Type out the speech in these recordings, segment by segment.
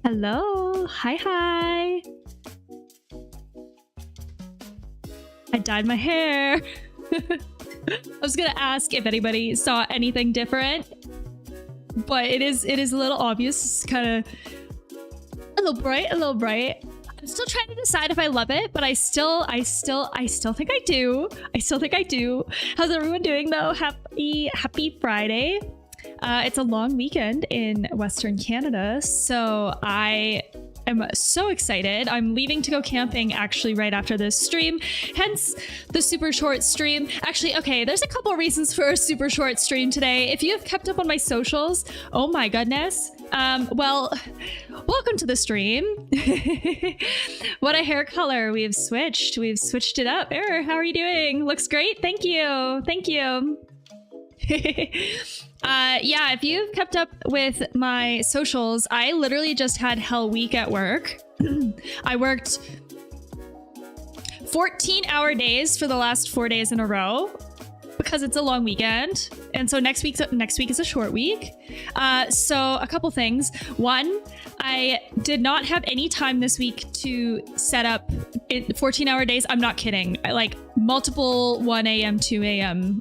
Hello. Hi. I dyed my hair. I was gonna ask if anybody saw anything different, but it is a little obvious. It's kind of a little bright. I'm still trying to decide if I love it, but I still think I do. How's everyone doing though? Happy Friday. It's a long weekend in Western Canada, so I am so excited. I'm leaving to go camping actually right after this stream, hence the super short stream. Actually, okay, there's a couple reasons for a super short stream today. If you have kept up on my socials, oh my goodness. Well, welcome to the stream. What a hair color we've switched it up. Error, how are you doing? Looks great. Thank you. Yeah, if you've kept up with my socials, I literally just had hell week at work. I worked 14-hour days for the last 4 days in a row because it's a long weekend. And so next week is a short week. So a couple things. One, I did not have any time this week to set up 14-hour days. I'm not kidding. I like multiple 1 a.m., 2 a.m.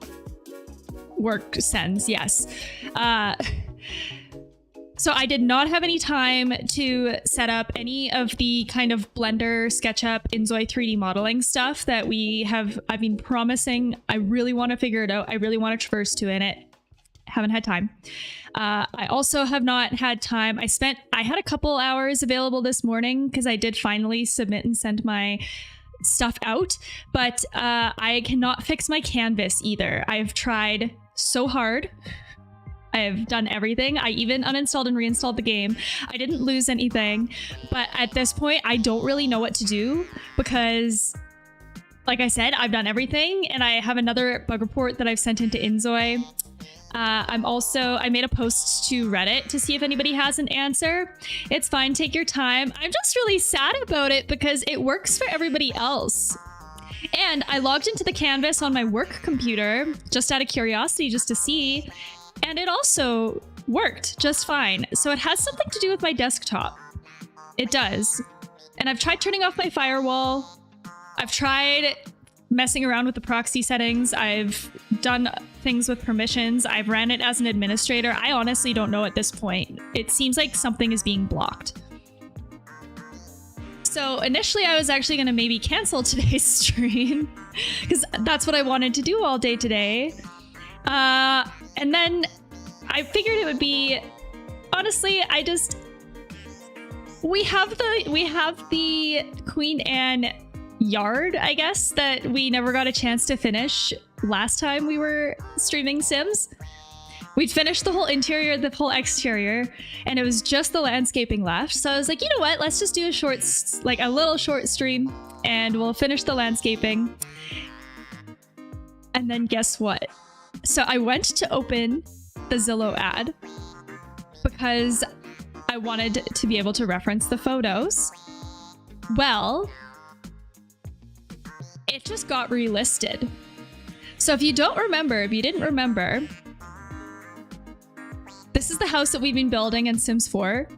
work sends, yes. So I did not have any time to set up any of the kind of Blender, SketchUp, Inzoi 3D modeling stuff that I've been promising. I really want to figure it out. I really want to traverse to in it. Haven't had time. I also have not had time. I had a couple hours available this morning because I did finally submit and send my stuff out, but I cannot fix my canvas either. I've tried so hard. I have done everything. I even uninstalled and reinstalled the game. I didn't lose anything, but at this point, I don't really know what to do because, like I said, I've done everything, and I have another bug report that I've sent into Inzoi. I made a post to Reddit to see if anybody has an answer. It's fine, take your time. I'm just really sad about it because it works for everybody else. And I logged into the canvas on my work computer just out of curiosity, just to see, and it also worked just fine. So it has something to do with my desktop. It does. And I've tried turning off my firewall. I've tried messing around with the proxy settings. I've done things with permissions. I've ran it as an administrator. I honestly don't know at this point. It seems like something is being blocked. So initially I was actually going to maybe cancel today's stream because that's what I wanted to do all day today. And then I figured it would be, honestly, we have the Queen Anne yard, I guess, that we never got a chance to finish last time we were streaming Sims. We'd finished the whole interior, the whole exterior, and it was just the landscaping left. So I was like, you know what? Let's just do a little short stream and we'll finish the landscaping. And then guess what? So I went to open the Zillow ad because I wanted to be able to reference the photos. Well, it just got relisted. So if you didn't remember, this is the house that we've been building in Sims 4.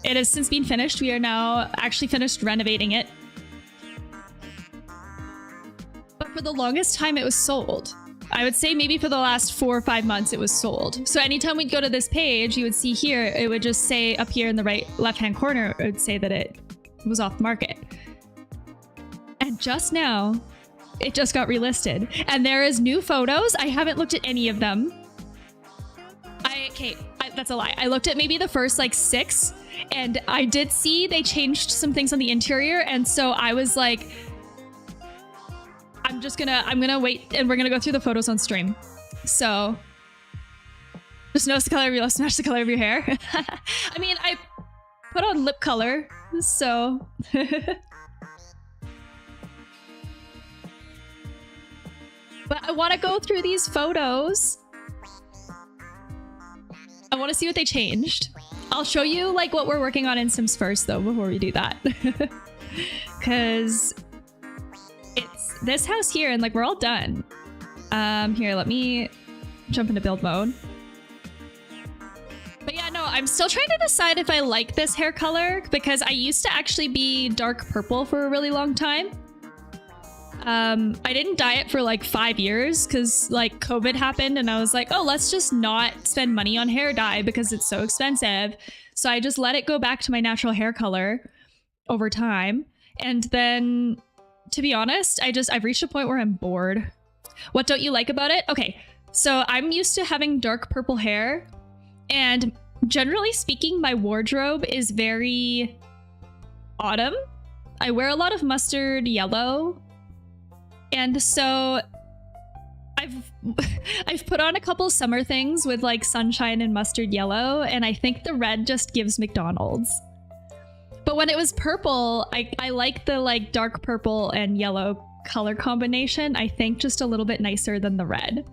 It has since been finished. We are now actually finished renovating it. But for the longest time, it was sold. I would say maybe for the last 4 or 5 months, it was sold. So anytime we'd go to this page, you would see here, it would just say up here in the left-hand corner, it would say that it was off the market. And just now, it just got relisted. And there is new photos. I haven't looked at any of them. That's a lie. I looked at maybe the first like 6, and I did see they changed some things on the interior, and so I was like, I'm gonna wait, and we're gonna go through the photos on stream. So just notice the color of your lips, match the color of your hair. I mean, I put on lip color, so but I want to go through these photos. I want to see what they changed. I'll show you like what we're working on in Sims first though, before we do that. Because it's this house here and like we're all done. Here, let me jump into build mode. But yeah, no, I I'm still trying to decide if I like this hair color because I used to actually be dark purple for a really long time. I didn't dye it for like 5 years because like COVID happened and I was like, oh, let's just not spend money on hair dye because it's so expensive. So I just let it go back to my natural hair color over time. And then, to be honest, I've reached a point where I'm bored. What don't you like about it? Okay, so I'm used to having dark purple hair, and generally speaking, my wardrobe is very autumn. I wear a lot of mustard yellow. And so I've put on a couple summer things with like sunshine and mustard yellow, and I think the red just gives McDonald's. But when it was purple, I like the like dark purple and yellow color combination, I think just a little bit nicer than the red.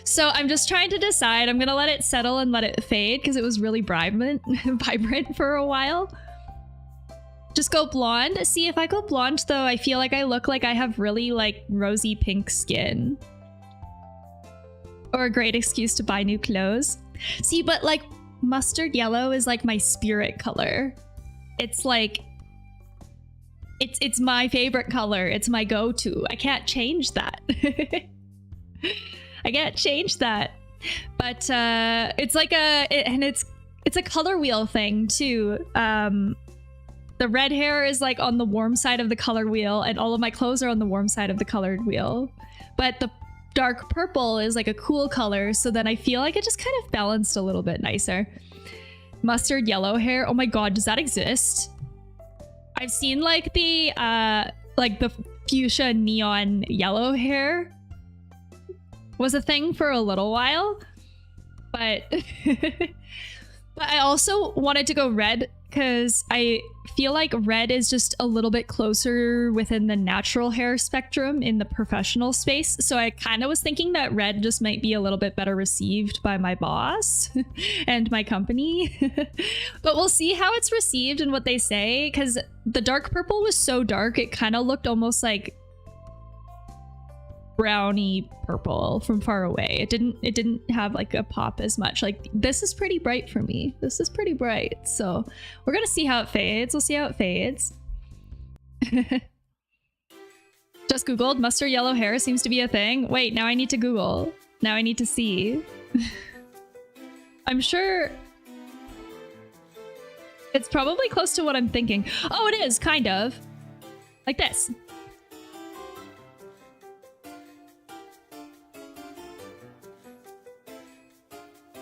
So I'm just trying to decide. I'm gonna let it settle and let it fade because it was really vibrant for a while. Just go blonde. See, if I go blonde though, I feel like I look like I have really like rosy pink skin. Or a great excuse to buy new clothes. See, but like mustard yellow is like my spirit color. It's like, it's my favorite color. It's my go-to. I can't change that. I can't change that. But it's like it's a color wheel thing too. The red hair is like on the warm side of the color wheel, and all of my clothes are on the warm side of the colored wheel. But the dark purple is like a cool color, so then I feel like it just kind of balanced a little bit nicer. Mustard yellow hair. Oh my god, does that exist? I've seen like the fuchsia neon yellow hair was a thing for a little while, but but I also wanted to go red because I feel like red is just a little bit closer within the natural hair spectrum in the professional space. So I kind of was thinking that red just might be a little bit better received by my boss and my company. But we'll see how it's received and what they say, because the dark purple was so dark, it kind of looked almost like browny purple from far away. It didn't have like a pop as much. Like, this is pretty bright for me. This is pretty bright. So we're gonna see how it fades. We'll see how it fades. Just Googled mustard yellow hair seems to be a thing. Wait, now I need to Google. Now I need to see. I'm sure it's probably close to what I'm thinking. Oh, it is, kind of. Like this.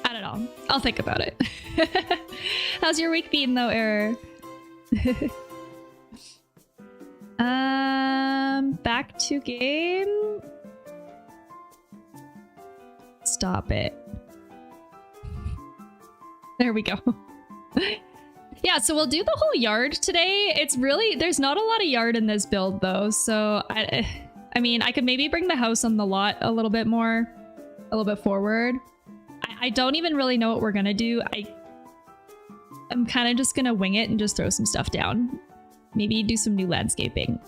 I don't know. I'll think about it. How's your week been though, Error? Back to game. Stop it. There we go. Yeah, so we'll do the whole yard today. It's really, there's not a lot of yard in this build though, so I mean, I could maybe bring the house on the lot a little bit more, a little bit forward. I don't even really know what we're gonna do. I'm kind of just gonna wing it and just throw some stuff down. Maybe do some new landscaping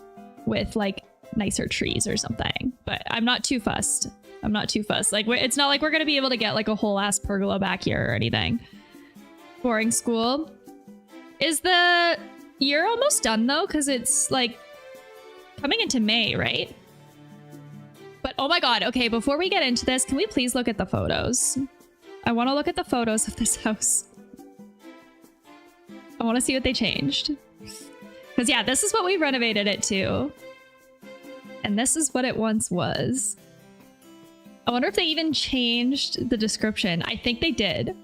with like nicer trees or something. But I'm not too fussed. I'm not too fussed. Like, it's not like we're gonna be able to get like a whole ass pergola back here or anything. Boring school. Is the year almost done though? Because it's like coming into May, right? But oh my god, okay, before we get into this, can we please look at the photos? I want to look at the photos of this house. I want to see what they changed. Because yeah, this is what we renovated it to. And this is what it once was. I wonder if they even changed the description. I think they did.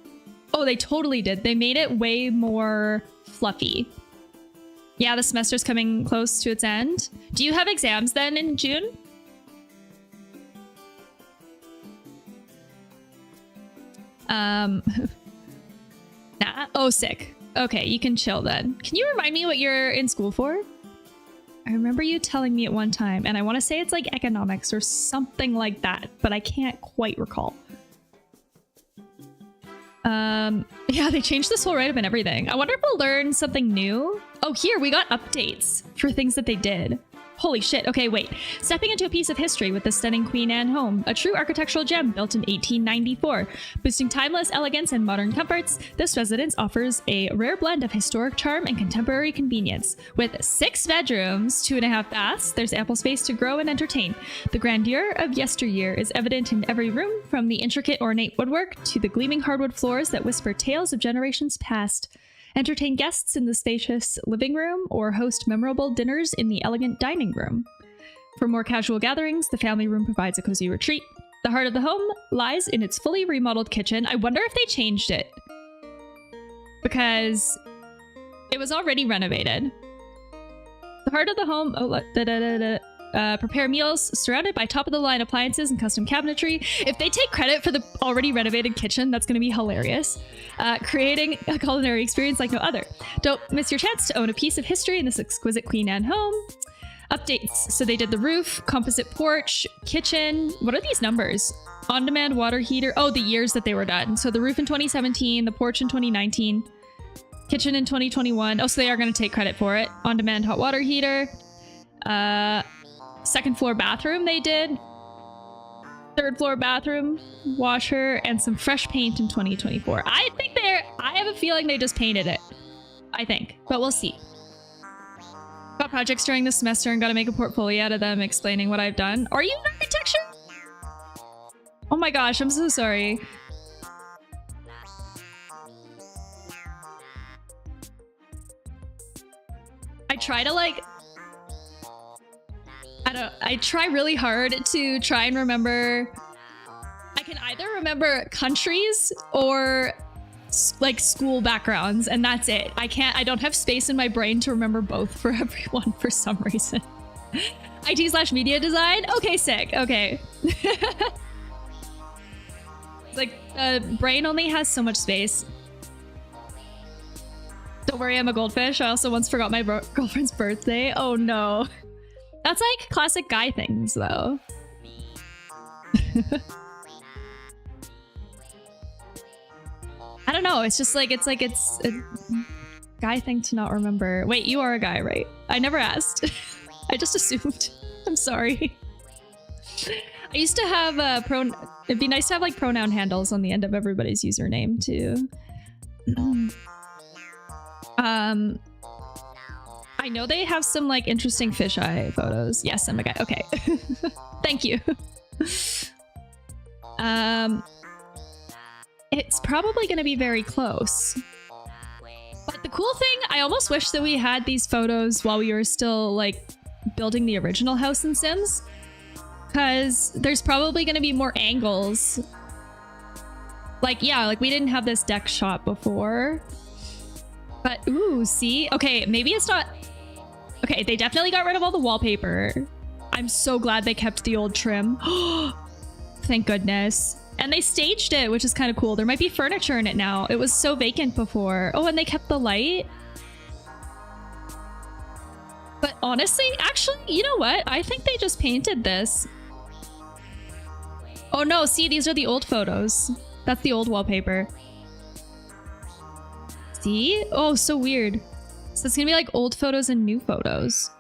Oh, they totally did. They made it way more fluffy. Yeah, the semester's coming close to its end. Do you have exams then in June? Nah. Oh, sick. Okay, you can chill then. Can you remind me what you're in school for? I remember you telling me at one time, and I want to say it's like economics or something like that, but I can't quite recall. Yeah, they changed this whole write-up and everything. I wonder if we'll learn something new. Oh, here, we got updates for things that they did. Holy shit. Okay, wait. Stepping into a piece of history with the stunning Queen Anne home, a true architectural gem built in 1894. Boosting timeless elegance and modern comforts, this residence offers a rare blend of historic charm and contemporary convenience. With 6 bedrooms, 2.5 baths, there's ample space to grow and entertain. The grandeur of yesteryear is evident in every room, from the intricate ornate woodwork to the gleaming hardwood floors that whisper tales of generations past. Entertain guests in the spacious living room or host memorable dinners in the elegant dining room. For more casual gatherings, the family room provides a cozy retreat. The heart of the home lies in its fully remodeled kitchen. I wonder if they changed it, because it was already renovated. The heart of the home, prepare meals surrounded by top-of-the-line appliances and custom cabinetry. If they take credit for the already renovated kitchen, that's going to be hilarious. Creating a culinary experience like no other. Don't miss your chance to own a piece of history in this exquisite Queen Anne home. Updates. So they did the roof, composite porch, kitchen. What are these numbers? On-demand water heater. Oh, the years that they were done. So the roof in 2017, the porch in 2019, kitchen in 2021. Oh, so they are going to take credit for it. On-demand hot water heater. Second floor bathroom they did. Third floor bathroom, washer, and some fresh paint in 2024. I have a feeling they just painted it. I think, but we'll see. Got projects during the semester and got to make a portfolio out of them explaining what I've done. Are you in architecture? Oh my gosh, I'm so sorry. I try to I try really hard to try and remember. I can either remember countries or like school backgrounds, and that's it. I don't have space in my brain to remember both for everyone for some reason. IT/media design? Okay, sick. Okay. It's like brain only has so much space. Don't worry, I'm a goldfish. I also once forgot my girlfriend's birthday. Oh no. That's like classic guy things though. I don't know. It's just like it's a guy thing to not remember. Wait, you are a guy, right? I never asked. I just assumed. I'm sorry. I used to have it'd be nice to have like pronoun handles on the end of everybody's username too. I know they have some like interesting fisheye photos. Yes, I'm a guy. Okay. Thank you. It's probably going to be very close. But the cool thing, I almost wish that we had these photos while we were still like building the original house in Sims, because there's probably going to be more angles. Like, yeah, like we didn't have this deck shot before. But, ooh, see? Okay, maybe it's not... Okay, they definitely got rid of all the wallpaper. I'm so glad they kept the old trim. Thank goodness. And they staged it, which is kind of cool. There might be furniture in it now. It was so vacant before. Oh, and they kept the light. But honestly, actually, you know what? I think they just painted this. Oh no, see, these are the old photos. That's the old wallpaper. See? Oh, so weird. So it's gonna be like old photos and new photos.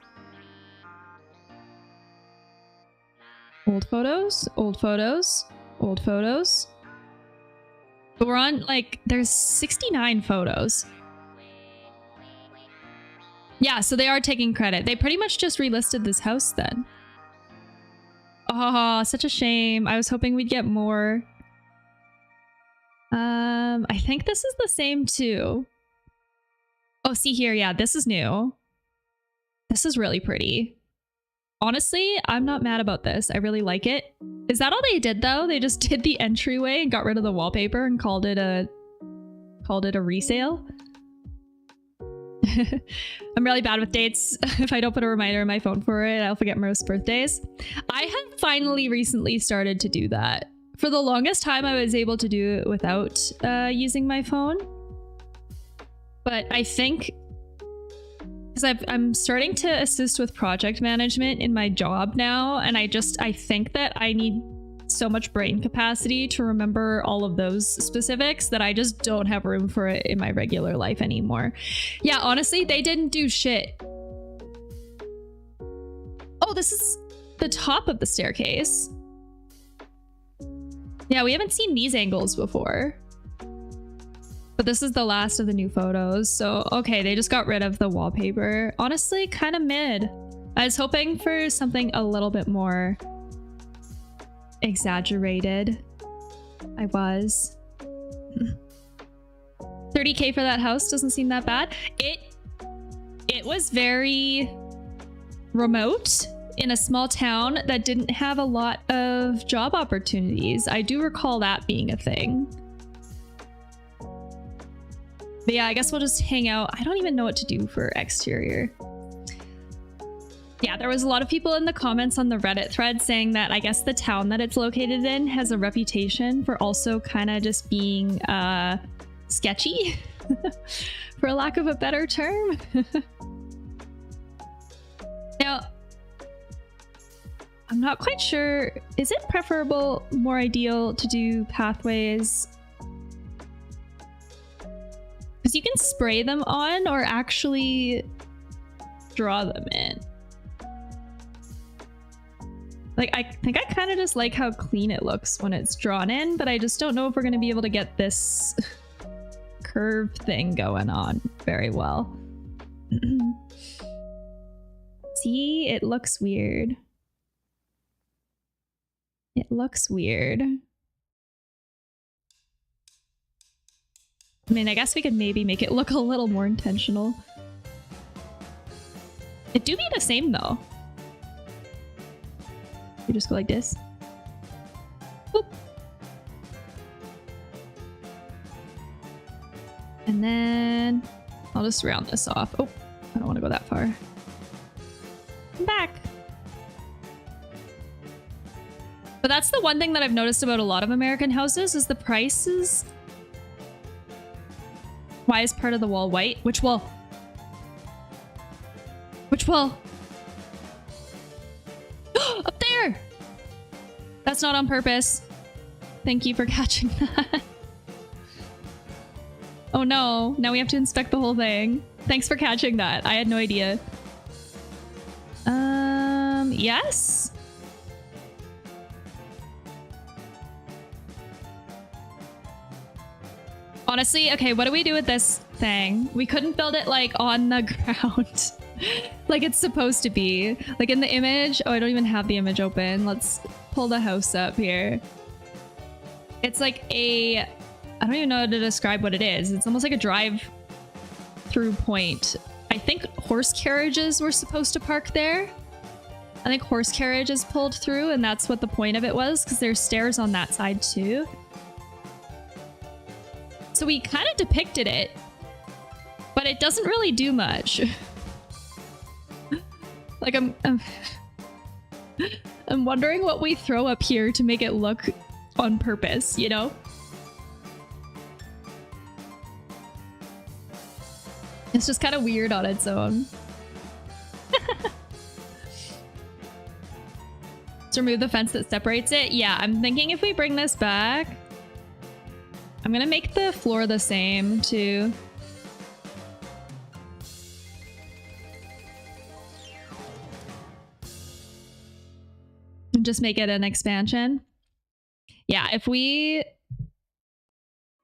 Old photos, old photos, old photos. But we're on like, there's 69 photos. Yeah, so they are taking credit. They pretty much just relisted this house then. Oh, such a shame. I was hoping we'd get more. I think this is the same too. Oh, see here. Yeah, this is new. This is really pretty. Honestly, I'm not mad about this. I really like it. Is that all they did though? They just did the entryway and got rid of the wallpaper and called it a resale? I'm really bad with dates. If I don't put a reminder on my phone for it, I'll forget most birthdays. I have finally recently started to do that. For the longest time, I was able to do it without using my phone. But I think, because I'm starting to assist with project management in my job now, and I think that I need so much brain capacity to remember all of those specifics that I just don't have room for it in my regular life anymore. Yeah, honestly, they didn't do shit. Oh, this is the top of the staircase. Yeah, we haven't seen these angles before. But this is the last of the new photos. So, okay, they just got rid of the wallpaper. Honestly, kind of mid. I was hoping for something a little bit more exaggerated. I was. 30K for that house doesn't seem that bad. It was very remote in a small town that didn't have a lot of job opportunities. I do recall that being a thing. But yeah, I guess we'll just hang out. I don't even know what to do for exterior. Yeah, there was a lot of people in the comments on the Reddit thread saying that I guess the town that it's located in has a reputation for also kind of just being sketchy, for lack of a better term. Now, I'm not quite sure. Is it preferable, more ideal to do pathways? Because you can spray them on or actually draw them in. Like, I think I kind of just like how clean it looks when it's drawn in, but I just don't know if we're going to be able to get this curve thing going on very well. See, it looks weird. It looks weird. I mean, I guess we could maybe make it look a little more intentional. It do be the same though. You just go like this. Boop. And then I'll just round this off. Oh, I don't want to go that far. Come back. But that's the one thing that I've noticed about a lot of American houses is the prices. Why is part of the wall white? Which wall? Which wall? Up there! That's not on purpose. Thank you for catching that. Oh no, now we have to inspect the whole thing. Thanks for catching that. I had no idea. Yes? Honestly, okay, what do we do with this thing? We couldn't build it like on the ground like it's supposed to be. Like in the image. Oh, I don't even have the image open. Let's pull the house up here. It's like a, I don't even know how to describe what it is. It's almost like a drive-through point. I think horse carriages were supposed to park there. I think horse carriages pulled through and that's what the point of it was because there's stairs on that side too. So we kind of depicted it, but it doesn't really do much. Like I'm wondering what we throw up here to make it look on purpose, you know? It's just kind of weird on its own. To remove the fence that separates it? Yeah, I'm thinking if we bring this back, I'm gonna make the floor the same too. And just make it an expansion. Yeah, if we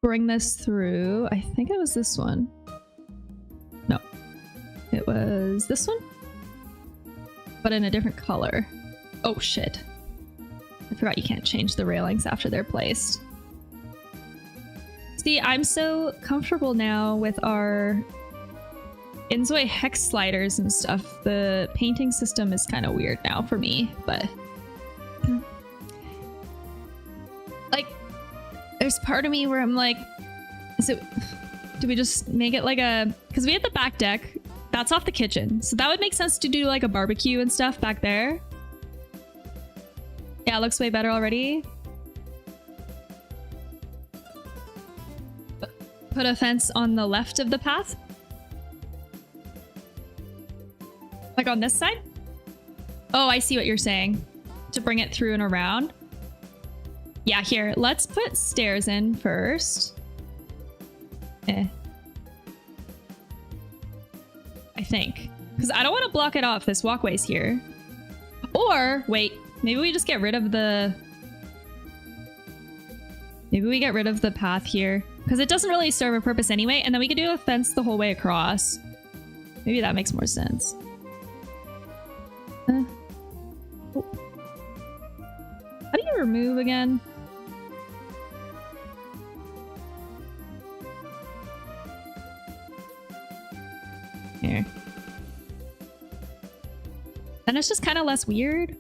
bring this through, I think it was this one. No, it was this one, but in a different color. Oh shit. I forgot you can't change the railings after they're placed. See, I'm so comfortable now with our Inzoi hex sliders and stuff. The painting system is kind of weird now for me, but like there's part of me where I'm like, do we just make it like a, because we had the back deck that's off the kitchen, so that would make sense to do like a barbecue and stuff back there. Yeah, it looks way better already. Put a fence on the left of the path. Like on this side? Oh, I see what you're saying. To bring it through and around. Yeah, here, let's put stairs in first. I think. Because I don't want to block it off. This walkway's here. Or wait, maybe we just get rid of the... Maybe we get rid of the path here because it doesn't really serve a purpose anyway. And then we could do a fence the whole way across. Maybe that makes more sense. Oh. How do you remove again? Here. Then it's just kind of less weird.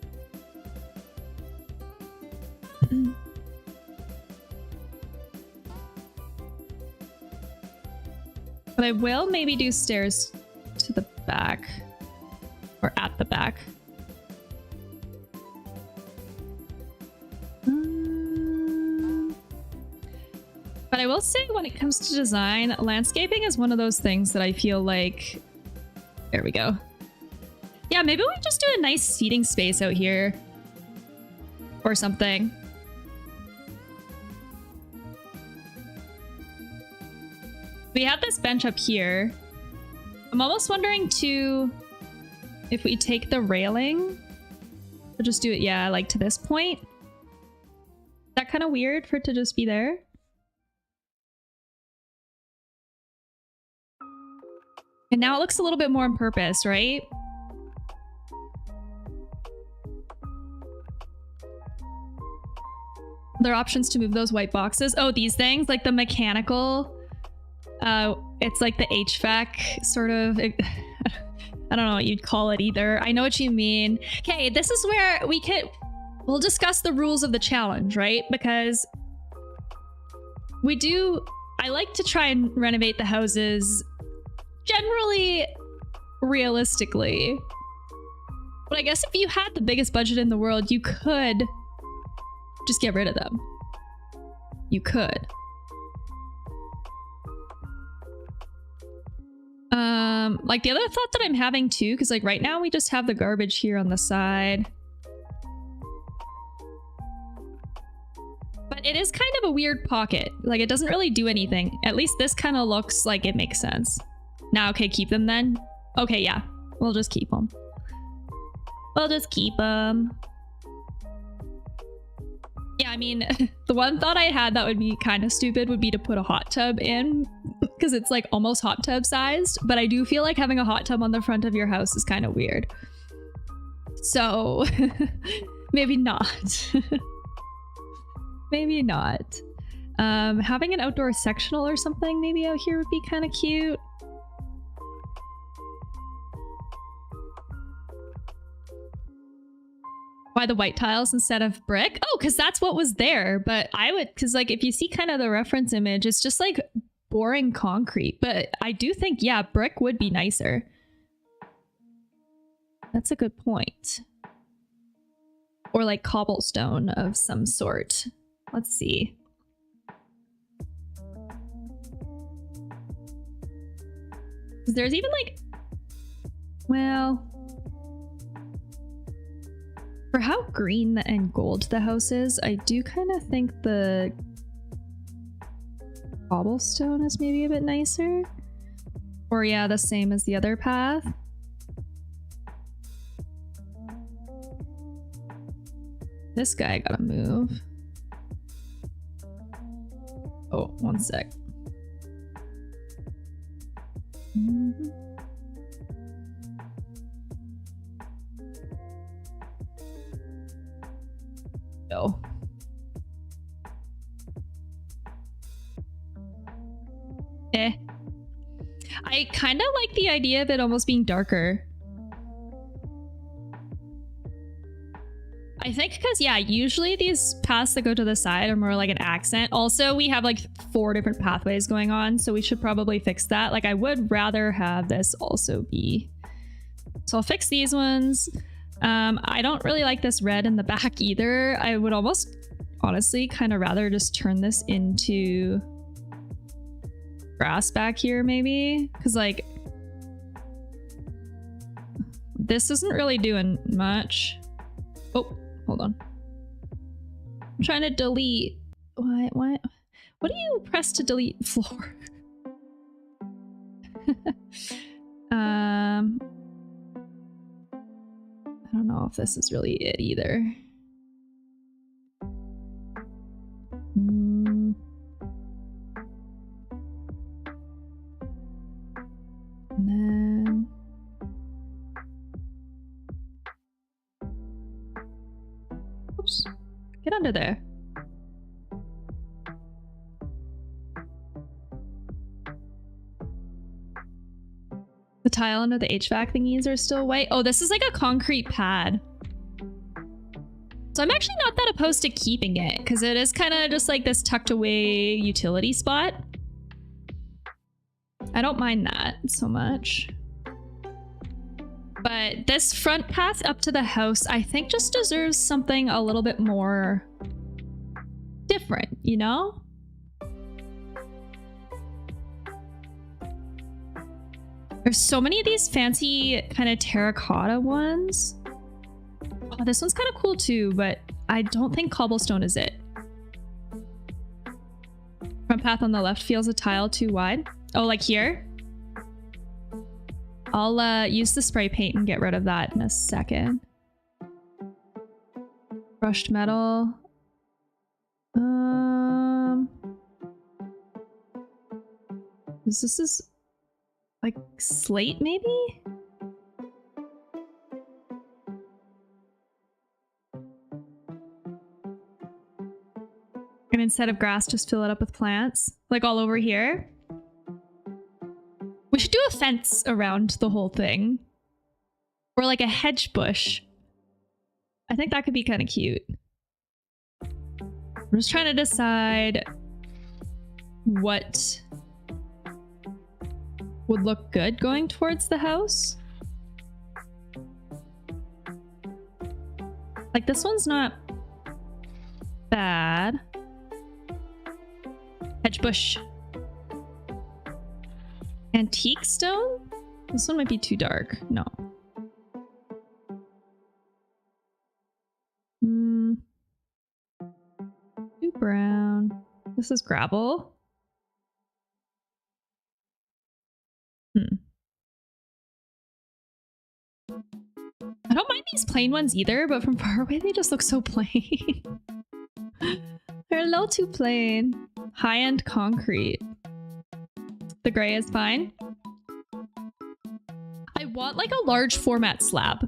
But I will maybe do stairs to the back. Or at the back. But I will say when it comes to design, landscaping is one of those things that I feel like... There we go. Yeah, maybe we just do a nice seating space out here. Or something. We have this bench up here. I'm almost wondering too if we take the railing. We'll just do it, yeah, like to this point. Is that kind of weird for it to just be there? And now it looks a little bit more on purpose, right? There are options to move those white boxes. Oh, these things, like the mechanical. It's like the HVAC sort of. I don't know what you'd call it either. I know what you mean. Okay, this is where we'll discuss the rules of the challenge, right? Because I like to try and renovate the houses generally realistically. But I guess if you had the biggest budget in the world, you could just get rid of them. You could. Like the other thought that I'm having too, because like right now we just have the garbage here on the side. But it is kind of a weird pocket. Like it doesn't really do anything. At least this kind of looks like it makes sense. Now, okay, keep them then. Okay, yeah, we'll just keep them. We'll just keep them. Yeah, I mean, the one thought I had that would be kind of stupid would be to put a hot tub in, because it's like almost hot tub sized, but I do feel like having a hot tub on the front of your house is kind of weird. So, maybe not. Maybe not. Having an outdoor sectional or something maybe out here would be kind of cute. Why the white tiles instead of brick? Oh, because that's what was there. But I would, because like if you see kind of the reference image, it's just like boring concrete. But I do think, yeah, brick would be nicer. That's a good point. Or like cobblestone of some sort. Let's see. There's even like, well... For how green and gold the house is, I do kind of think the cobblestone is maybe a bit nicer. Or yeah, the same as the other path. This guy gotta move. Oh, one sec. No. I kind of like the idea of it almost being darker. I think because, yeah, usually these paths that go to the side are more like an accent. Also, we have like 4 different pathways going on, so we should probably fix that. Like, I would rather have this also be... So I'll fix these ones. I don't really like this red in the back either. I would almost, honestly, kind of rather just turn this into grass back here, maybe. Because, like, this isn't really doing much. Oh, hold on. I'm trying to delete. What do you press to delete floor? I don't know. know if this is really it either. And then oops, get under there. The tile under the HVAC thingies are still white. Oh, this is like a concrete pad. So I'm actually not that opposed to keeping it because it is kind of just like this tucked away utility spot. I don't mind that so much. But this front path up to the house, I think just deserves something a little bit more different, you know? There's so many of these fancy kind of terracotta ones. Oh, this one's kind of cool too, but I don't think cobblestone is it. Front path on the left feels a tile too wide. Oh, like here? I'll use the spray paint and get rid of that in a second. Brushed metal. This is like slate maybe? And instead of grass, just fill it up with plants, like all over here. We should do a fence around the whole thing. Or like a hedge bush. I think that could be kind of cute. I'm just trying to decide what would look good going towards the house. Like this one's not bad. Hedge bush. Antique stone? This one might be too dark. No. Too brown. This is gravel. I don't mind these plain ones either, but from far away they just look so plain. They're a little too plain. High-end concrete. The gray is fine. I want like a large format slab.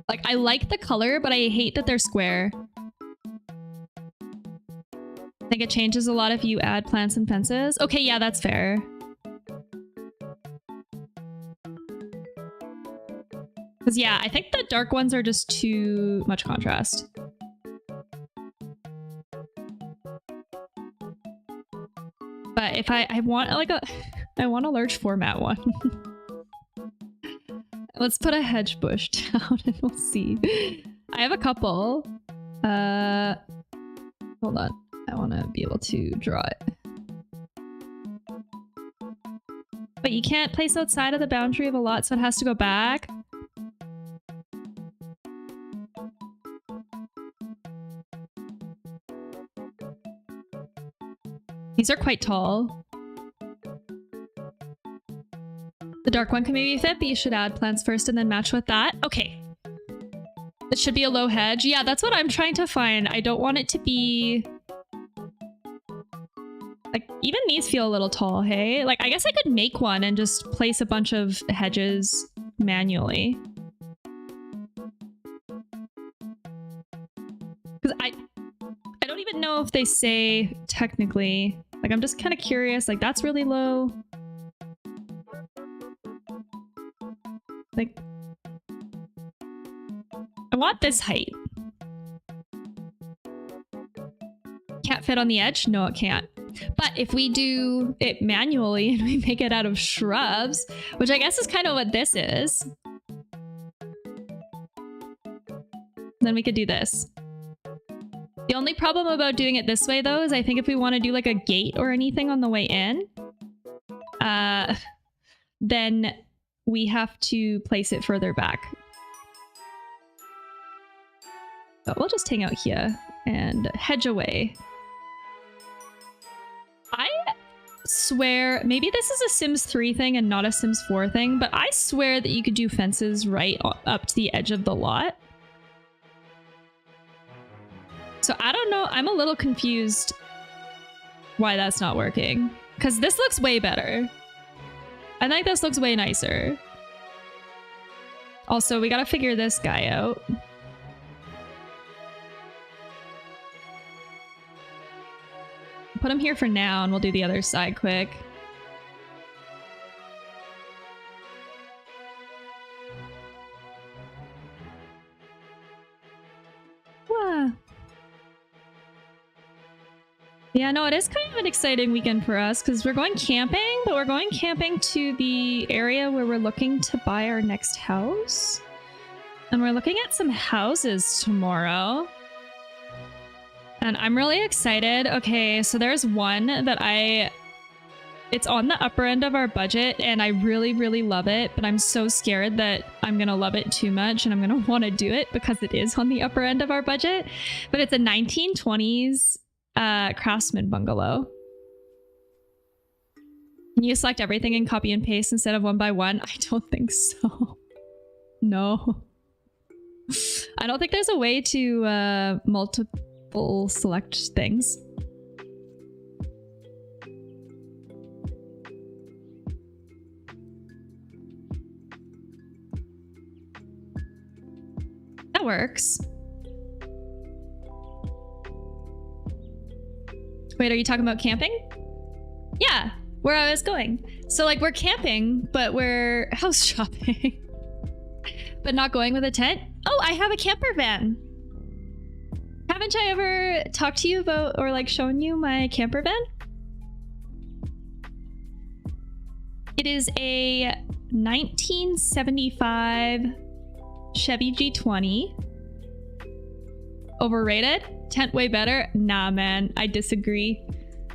Like I like the color, but I hate that they're square. I think it changes a lot if you add plants and fences. Okay, yeah, that's fair. Because yeah, I think the dark ones are just too much contrast. But if I want like I want a large format one. Let's put a hedge bush down and we'll see. I have a couple. Hold on. I want to be able to draw it. But you can't place outside of the boundary of a lot, so it has to go back. These are quite tall. The dark one can maybe fit, but you should add plants first and then match with that. Okay. It should be a low hedge. Yeah, that's what I'm trying to find. I don't want it to be... Like, even these feel a little tall, hey? Like, I guess I could make one and just place a bunch of hedges manually. Because I don't even know if they say technically... Like, I'm just kind of curious. Like, that's really low. Like, I want this height. Can't fit on the edge? No, it can't. But if we do it manually and we make it out of shrubs, which I guess is kind of what this is, then we could do this. The only problem about doing it this way, though, is I think if we want to do like a gate or anything on the way in, then we have to place it further back. But we'll just hang out here and hedge away. I swear, maybe this is a Sims 3 thing and not a Sims 4 thing, but I swear that you could do fences right up to the edge of the lot. So I don't know. I'm a little confused why that's not working. Because this looks way better. I think this looks way nicer. Also, we gotta figure this guy out. Put him here for now and we'll do the other side quick. Wow. Yeah, no, it is kind of an exciting weekend for us because we're going camping, but we're going camping to the area where we're looking to buy our next house. And we're looking at some houses tomorrow. And I'm really excited. Okay, so there's one that it's on the upper end of our budget and I really, really love it, but I'm so scared that I'm gonna love it too much and I'm gonna want to do it because it is on the upper end of our budget. But it's a 1920s craftsman bungalow. Can you select everything and copy and paste instead of one by one? I don't think so. No. I don't think there's a way to multiple select things. That works. Wait, are you talking about camping? Yeah, where I was going. So like we're camping, but we're house shopping. But not going with a tent. Oh, I have a camper van. Haven't I ever talked to you about or like shown you my camper van? It is a 1975 Chevy G20. Overrated? Tent way better? Nah, man, I disagree.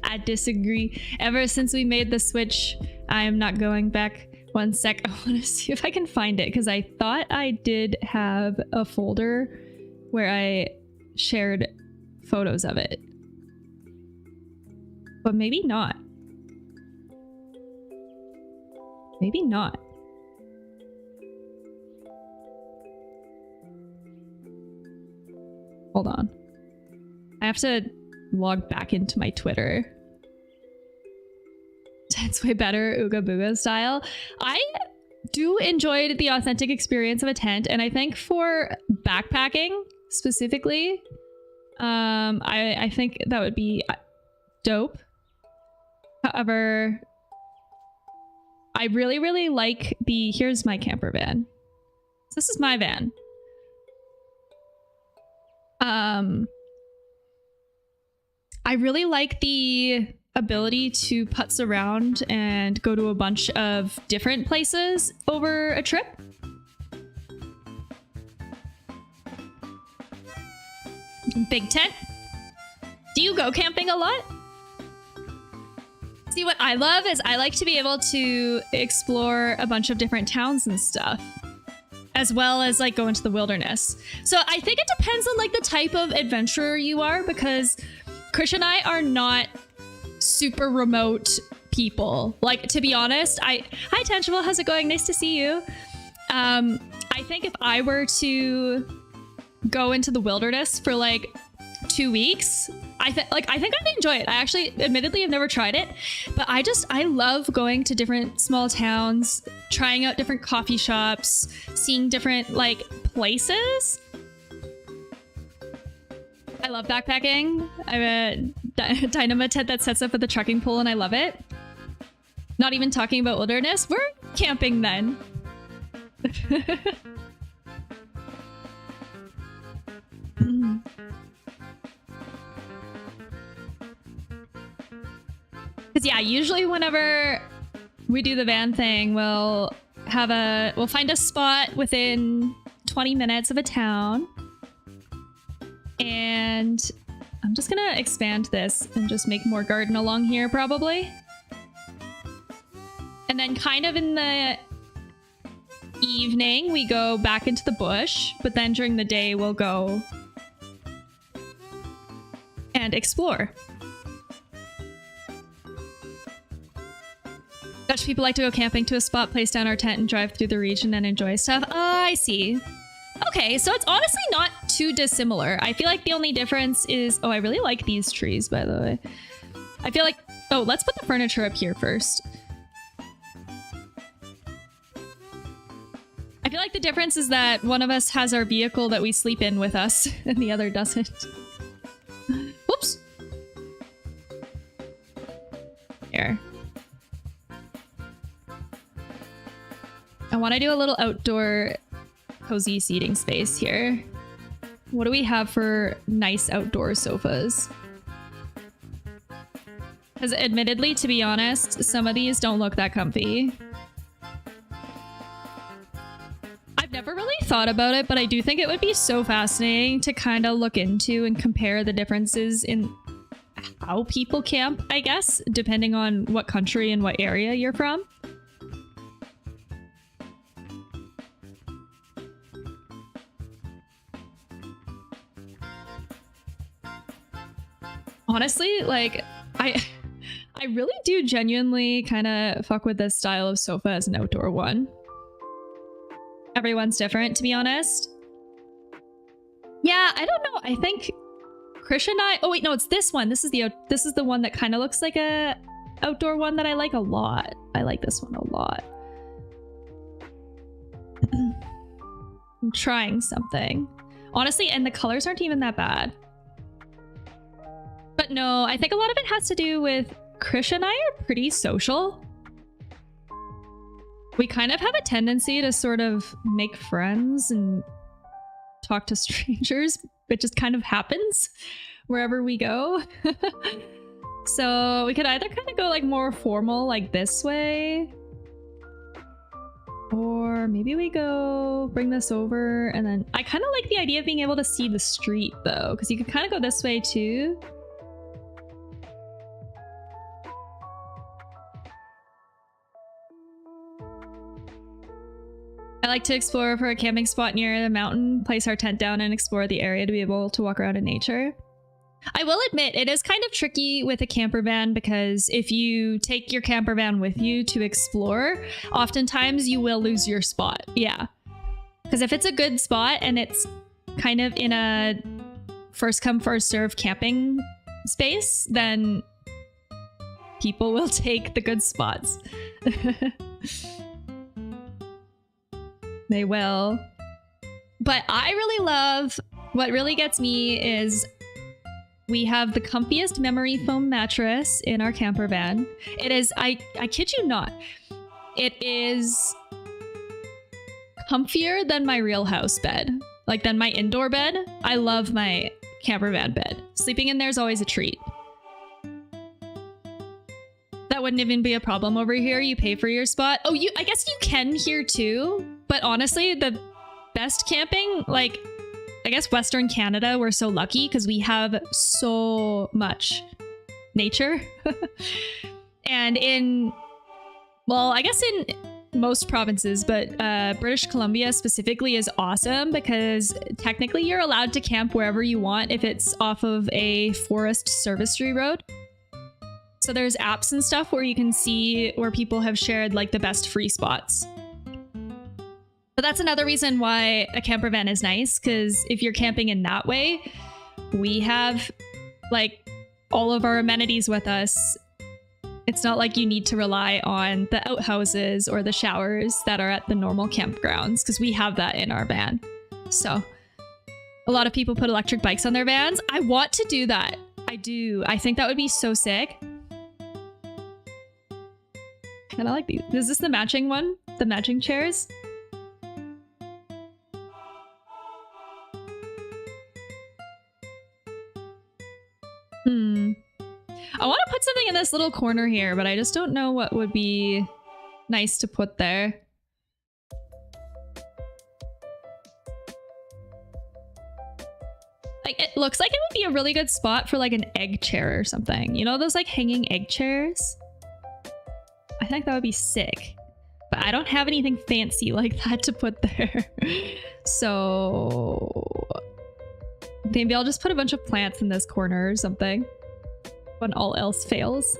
I disagree. Ever since we made the switch, I am not going back. One sec, I want to see if I can find it because I thought I did have a folder where I shared photos of it. But maybe not. Maybe not. Hold on. I have to log back into my Twitter. Tent's way better, Ooga Booga style. I do enjoy the authentic experience of a tent, and I think for backpacking specifically, I think that would be dope. However, I really, really like the... Here's my camper van. So this is my van. I really like the ability to putz around and go to a bunch of different places over a trip. Big tent. Do you go camping a lot? See, what I love is I like to be able to explore a bunch of different towns and stuff, as well as like go into the wilderness. So I think it depends on like the type of adventurer you are, because Krish and I are not super remote people. Like, to be honest, hi Tangible, how's it going? Nice to see you. I think if I were to go into the wilderness for like 2 weeks, I think I'd enjoy it. I actually, admittedly, have never tried it, but I love going to different small towns, trying out different coffee shops, seeing different like places. I love backpacking. I have a dynamo tent that sets up with a trekking pole and I love it. Not even talking about wilderness. We're camping then. Because yeah, usually whenever we do the van thing, we'll find a spot within 20 minutes of a town. And I'm just gonna expand this and just make more garden along here probably. And then kind of in the evening, we go back into the bush, but then during the day, we'll go and explore. Dutch people like to go camping to a spot, place down our tent, and drive through the region and enjoy stuff. Oh, I see. Okay, so it's honestly not too dissimilar. I feel like the only difference is... Oh, I really like these trees, by the way. I feel like... Oh, let's put the furniture up here first. I feel like the difference is that one of us has our vehicle that we sleep in with us, and the other doesn't. Whoops. Here. I want to do a little outdoor cozy seating space here. What do we have for nice outdoor sofas? Because admittedly, to be honest, some of these don't look that comfy. I've never really thought about it, but I do think it would be so fascinating to kind of look into and compare the differences in how people camp, I guess, depending on what country and what area you're from. Honestly, like, I really do genuinely kind of fuck with this style of sofa as an outdoor one. Everyone's different, to be honest. Yeah, I don't know. I think Krish and I... Oh, wait, no, it's this one. This is the one that kind of looks like a outdoor one that I like a lot. I like this one a lot. I'm trying something. Honestly, and the colors aren't even that bad. But no, I think a lot of it has to do with Krish and I are pretty social. We kind of have a tendency to sort of make friends and talk to strangers. It just kind of happens wherever we go. So we could either kind of go like more formal like this way. Or maybe we go bring this over and then... I kind of like the idea of being able to see the street though, because you could kind of go this way too. I like to explore for a camping spot near the mountain, place our tent down and explore the area to be able to walk around in nature. I will admit, it is kind of tricky with a camper van because if you take your camper van with you to explore, oftentimes you will lose your spot. Yeah. Because if it's a good spot and it's kind of in a first come, first serve camping space, then people will take the good spots. They will. But I really love, what really gets me is we have the comfiest memory foam mattress in our camper van. It is, I kid you not, it is comfier than my real house bed, like than my indoor bed. I love my camper van bed. Sleeping in there is always a treat. That wouldn't even be a problem over here. You pay for your spot. Oh, I guess you can here too. But honestly, the best camping, like, I guess Western Canada, we're so lucky because we have so much nature. And in, well, I guess in most provinces, but British Columbia specifically is awesome because technically you're allowed to camp wherever you want if it's off of a forest servicery road. So there's apps and stuff where you can see where people have shared like the best free spots. But that's another reason why a camper van is nice, because if you're camping in that way, we have like all of our amenities with us. It's not like you need to rely on the outhouses or the showers that are at the normal campgrounds, because we have that in our van. So a lot of people put electric bikes on their vans. I want to do that. I do. I think that would be so sick. And I like these. Is this the matching one? The matching chairs? I want to put something in this little corner here, but I just don't know what would be nice to put there. Like, it looks like it would be a really good spot for like an egg chair or something. You know those like hanging egg chairs? I think that would be sick. But I don't have anything fancy like that to put there. So maybe I'll just put a bunch of plants in this corner or something when all else fails.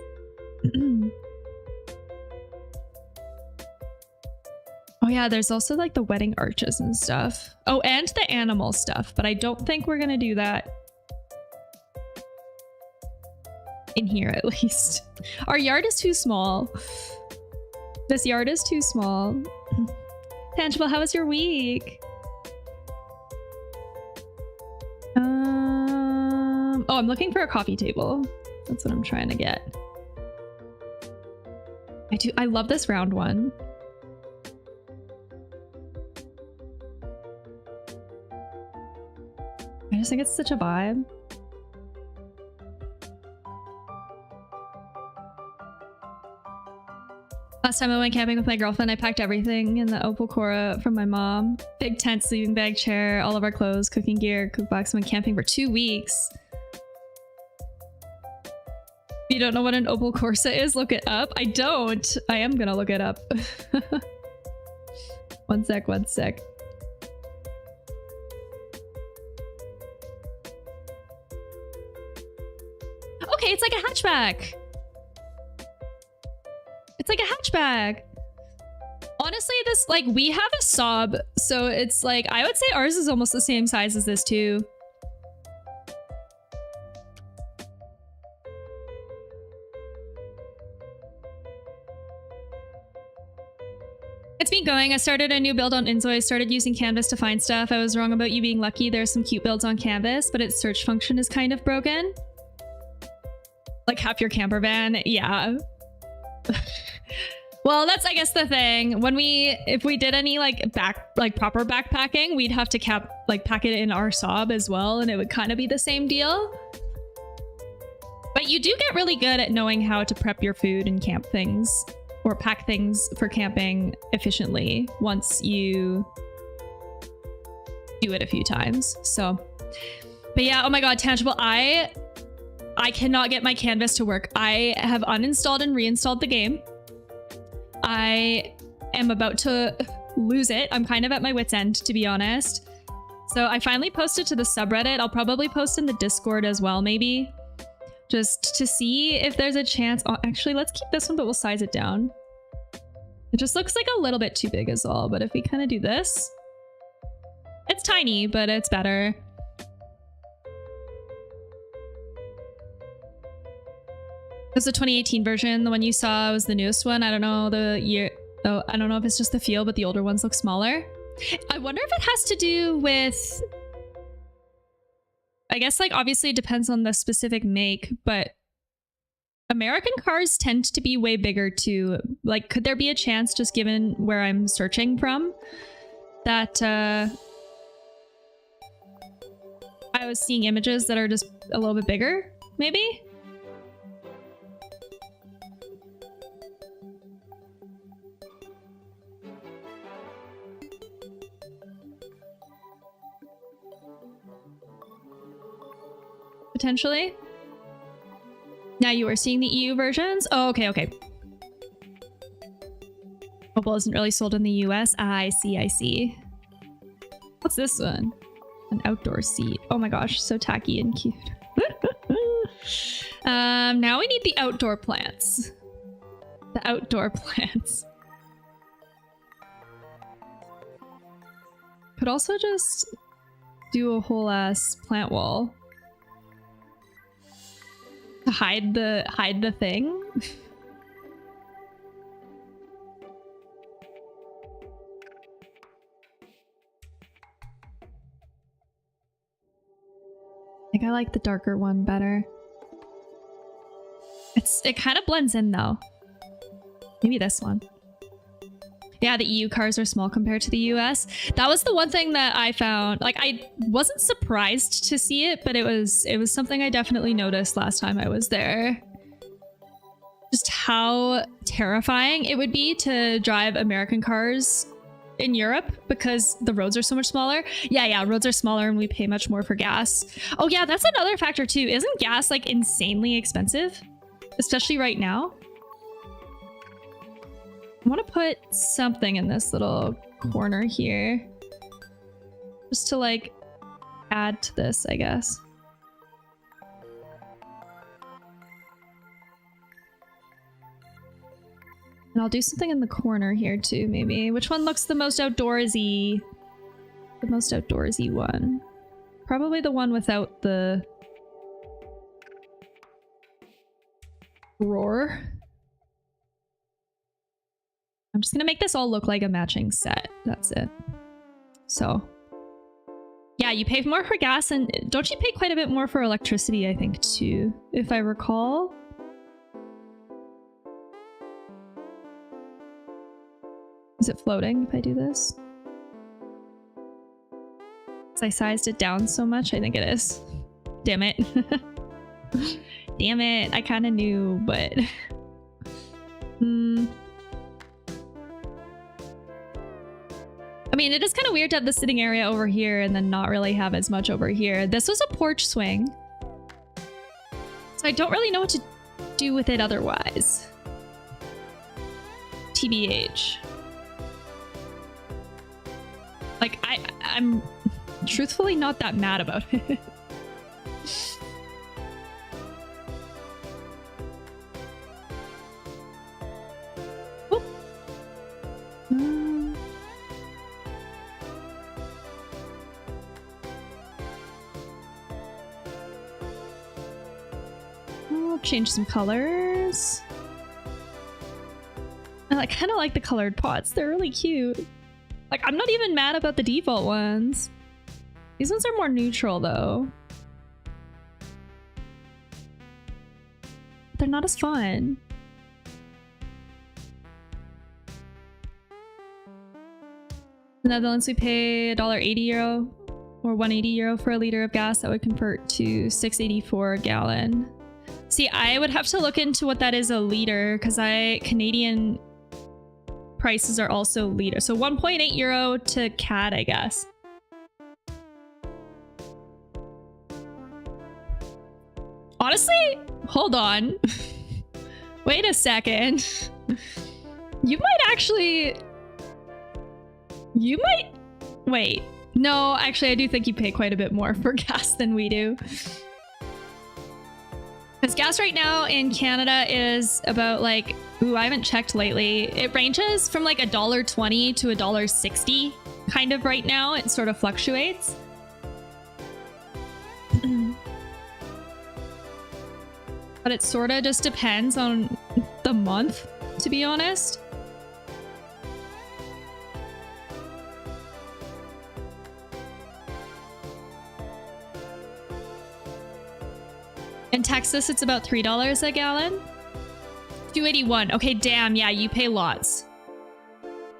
Oh yeah, there's also like the wedding arches and stuff. Oh, and the animal stuff, but I don't think we're gonna do that in here at least. Our yard is too small. This yard is too small. Tangible, how was your week? Oh, I'm looking for a coffee table. That's what I'm trying to get. I love this round one. I just think it's such a vibe. Last time I went camping with my girlfriend, I packed everything in the Opal Cora from my mom. Big tent, sleeping bag, chair, all of our clothes, cooking gear, cookbox. I went camping for 2 weeks. If you don't know what an Opal Corsa is, look it up. I don't. I am gonna look it up. One sec, one sec. Okay, it's like a hatchback. It's like a hatchback. Honestly, this, like, we have a Saab, so it's like, I would say ours is almost the same size as this too. It's been going. I started a new build on Inzo. I started using Canvas to find stuff. I was wrong about you being lucky. There's some cute builds on Canvas, but its search function is kind of broken. Like half your camper van. Yeah. Well, that's, I guess, the thing. When if we did any proper backpacking, we'd have to pack it in our Saab as well, and it would kind of be the same deal. But you do get really good at knowing how to prep your food and camp things, or pack things for camping efficiently once you do it a few times. So, but yeah, oh my god, Tangible, I cannot get my Canvas to work. I have uninstalled and reinstalled the game. I am about to lose it. I'm kind of at my wit's end, to be honest. So I finally posted to the subreddit. I'll probably post in the Discord as well, maybe. Just to see if there's a chance. Oh, actually, let's keep this one, but we'll size it down. It just looks like a little bit too big is all, but if we kind of do this, it's tiny, but it's better. There's the 2018 version. The one you saw was the newest one. I don't know the year. Oh, I don't know if it's just the feel, but the older ones look smaller. I wonder if it has to do with, I guess, like, obviously it depends on the specific make, but American cars tend to be way bigger too. Like, could there be a chance, just given where I'm searching from, that I was seeing images that are just a little bit bigger, maybe? Potentially. Now you are seeing the EU versions? Oh, okay, okay. Opal isn't really sold in the US. Ah, I see, I see. What's this one? An outdoor seat. Oh my gosh, so tacky and cute. Now we need the outdoor plants. The outdoor plants. Could also just do a whole ass plant wall. To hide the thing. I think I like the darker one better. It kind of blends in though. Maybe this one. Yeah, the EU cars are small compared to the US. That was the one thing that I found. Like, I wasn't surprised to see it, but it was something I definitely noticed last time I was there. Just how terrifying it would be to drive American cars in Europe because the roads are so much smaller. Yeah, roads are smaller and we pay much more for gas. Oh yeah, that's another factor too. Isn't gas like insanely expensive? Especially right now? I want to put something in this little corner here. Just to like add to this, I guess. And I'll do something in the corner here too, maybe. Which one looks the most outdoorsy? The most outdoorsy one. Probably the one without the roar. I'm just gonna make this all look like a matching set. That's it. So yeah, you pay more for gas, and don't you pay quite a bit more for electricity, I think, too, if I recall? Is it floating if I do this? Because I sized it down so much, I think it is. Damn it. Damn it, I kind of knew, but... I mean, it is kind of weird to have the sitting area over here and then not really have as much over here. This was a porch swing, so I don't really know what to do with it otherwise. TBH. Like, I'm truthfully not that mad about it. Change some colors. I kind of like the colored pots. They're really cute. Like, I'm not even mad about the default ones. These ones are more neutral though. They're not as fun. In the Netherlands, we pay €1.80 or €1.80 for a liter of gas. That would convert to $6.84 a gallon. See, I would have to look into what that is a liter, because Canadian prices are also liter. So €1.8 to CAD, I guess. Honestly, hold on. Wait a second. You might actually... You might... Wait. No, actually, I do think you pay quite a bit more for gas than we do. Because gas right now in Canada is about like, ooh, I haven't checked lately. It ranges from like $1.20 to $1.60 kind of right now. It sort of fluctuates. But it sort of just depends on the month, to be honest. In Texas, it's about $3 a gallon. $2.81. Okay, damn. Yeah, you pay lots.